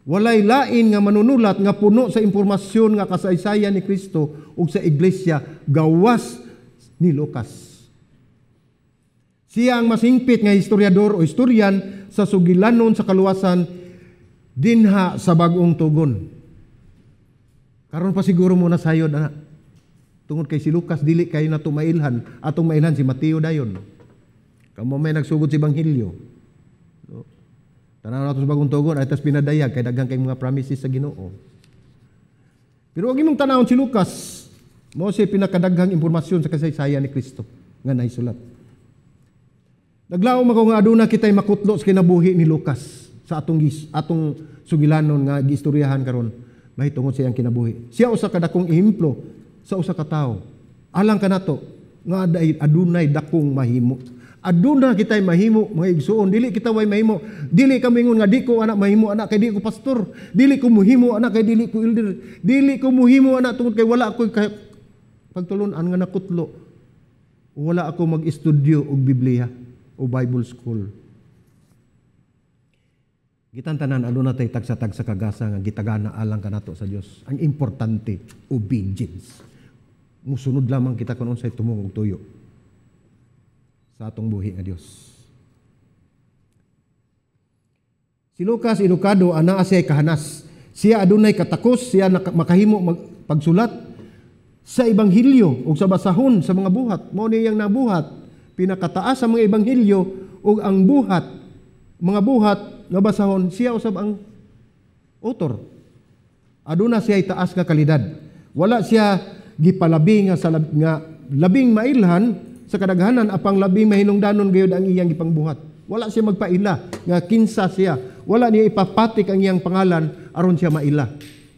Walay lain nga manunulat nga puno sa impormasyon nga kasaysayan ni Kristo ug sa iglesia gawas ni Lucas. Siya ang masingpit nga historiador o historian sa sugilanon sa kaluwasan dinha sa bag-ong tugon. Karon pa siguro mo na sayod ana. Tungod kay si Lucas dili kayo na tumailhan, atong mailhan si Mateo dayon. Kamo may nagsugod si ebanghelyo. Tanaw nato sa bagong tugon ay tas pinadayag kay daghang kay mga promises sa Ginoo. Pero og imong tanawon si Lucas, mao siya pinakadaghang impormasyon sa kasaysayan ni Kristo nga naisulat. Naglaom ako nga aduna kitay makutlo sa kinabuhi ni Lucas sa atong sugilanon nga giistoryahan karon mahitungod sa iyang kinabuhi. Siya usa ka dakong ehemplo sa usa ka tawo. Alang kanato nga adunay dakong mahimo. Aduna kitay mahimo mga igsuon, dili kita way mahimo. Dili ka mingon nga di ko anak mahimo anak kay di ko pastor. Dili ko muhimo anak kay dili ko elder. Dili ko muhimo anak tungod kay wala ako pagtulon-an nga nakutlo. Wala ako mag-estudyo og Biblia o Bible school. Gitan tanan aduna tay tagsa-tagsa kagasa nga gitagana alang kanato sa Dios. Ang importante obedience. Musunod lamang kita kun unsay tumong og tuyo sa atong buhi nga Dios. Si Lucas edukado ana siya kahanas Siya adunay katakos, siya makahimo pagsulat sa ebanghelyo ug sa basahon sa mga buhat. Mao niyang nabuhat pinakataas sa mga ebanghelyo ug ang buhat, mga buhat nga basahon, siya usab ang author. Aduna siya itaas nga kalidad. Wala siya gipalabi nga sa nga labing mailhan sa kadaghanan apang labing mahinungdanon gayud ang iyang gipangbuhat. Wala siya magpaila nga kinsa siya. Wala niya ipapatik ang iyang pangalan aron siya maila.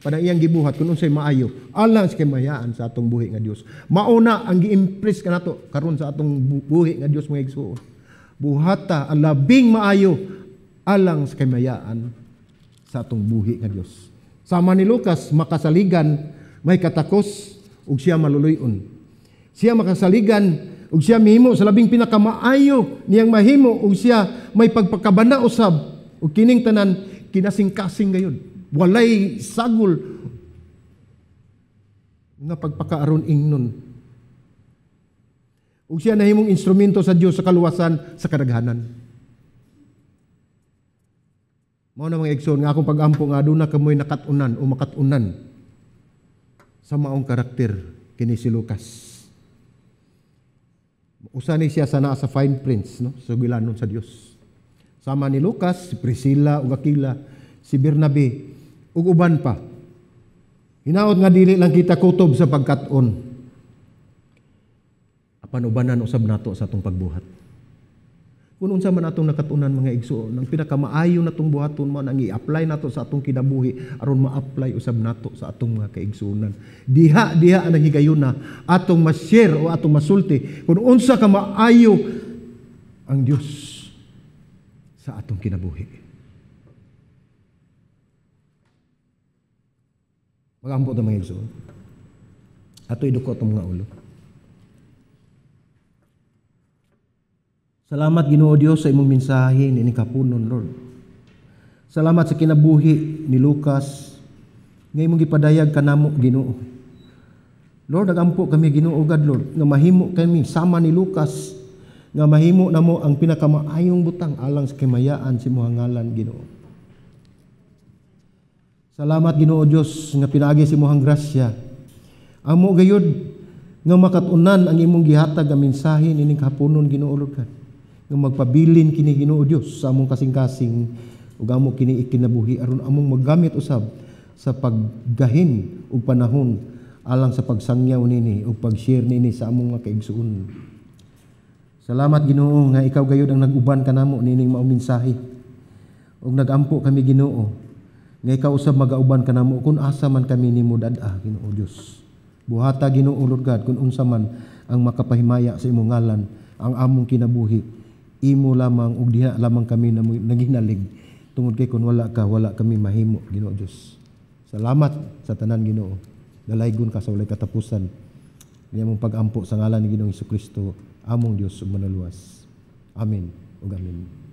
Pada iyang gibuhat kung unsay maayo alang sa kamayaan sa atong buhi nga Dios. Mauna ang gi-impress kanato karon sa atong buhi nga Dios mga igsoon. Buhata ang labing maayo alang sa kamayaan sa atong buhi nga Dios. Sama ni Lucas makasaligan may katakos ug siya maluluyon. Siya makasaligan ug siya mihimo sa labing pinakamaayo niyang mahimo ug siya may pagpakabana usab ug kining tanan kinasing-kasing gayon. Walay sagol nga pagpakaaron ingnon. Ug siya nahimong instrumento sa Dios sa kaluwasan sa kadaghanan. Mao na mga igsoon nga akong pag-ampo nga aduna kamoy nakatunan o makatunan sa maong karakter kini si Lucas. Usa ni siya sana sa fine prints, no? Sa gilanon sa Dios. Sama ni Lucas, si Priscilla ug Aquila, si Bernabe ug uban pa. Hinaot nga dili lang kita kutob sa pagkat-on. Apan ubanan usab nato sa atong pagbuhat. Kung unsa man atong nakatunan mga igsoon, ang pinakamaayo natong buhaton man ang i-apply nato sa atong kinabuhi aron ma-apply usab nato sa atong mga kaigsuonan. Diha ang higayuna atong ma-share o atong masulti kung unsa ka maayo ang Dios sa atong kinabuhi. Magampo ta mga igsoon. Ato idukot ang mga ulo. Salamat Ginoo Dios sa imong mensahe ni kapunon, Lord. Salamat sa kinabuhi ni Lucas nga imong gipadayag kanamo Ginoo. Lord, nagampo kami Ginoo God, Lord, nga mahimo kami sama ni Lucas nga mahimo namo ang pinakamaayong butang alang sa kamayaan si imong ngalan Ginoo. Salamat Ginoo Dios nga pinaagi si imong grasya. Amo gayud nga makatunan ang imong gihatag nga mensahe nining kapunon Ginoo Lord God. Nga magpabilin kini Ginoo Dios sa among kasing-kasing ug amo kini ikinabuhi aron among magamit usab sa paggahin ug panahon alang sa pagsangyaw nini ug pag-share nini sa among mga kaigsuon. Salamat Ginoo nga ikaw gayud ang nag-uban kanamo nining maong mensahe. Ug nagampo kami Ginoo nga ikaw usab magauban kanamo kun asa man kami nimo dad-a Ginoo Dios. Buhata Ginoo Lord God kun unsa man ang makapahimaya sa imong ngalan ang among kinabuhi. Imo lamang ug diha lamang kami naginalig tungod kay kun wala ka wala kami mahimo Ginoo Dios. Salamat sa tanan Ginoo. Dalaygon ka sa walay katapusan. Niyamong pag-ampo sa ngalan ni Ginoong Hesukristo, among Dios ug manuluwas. Amen ug amen.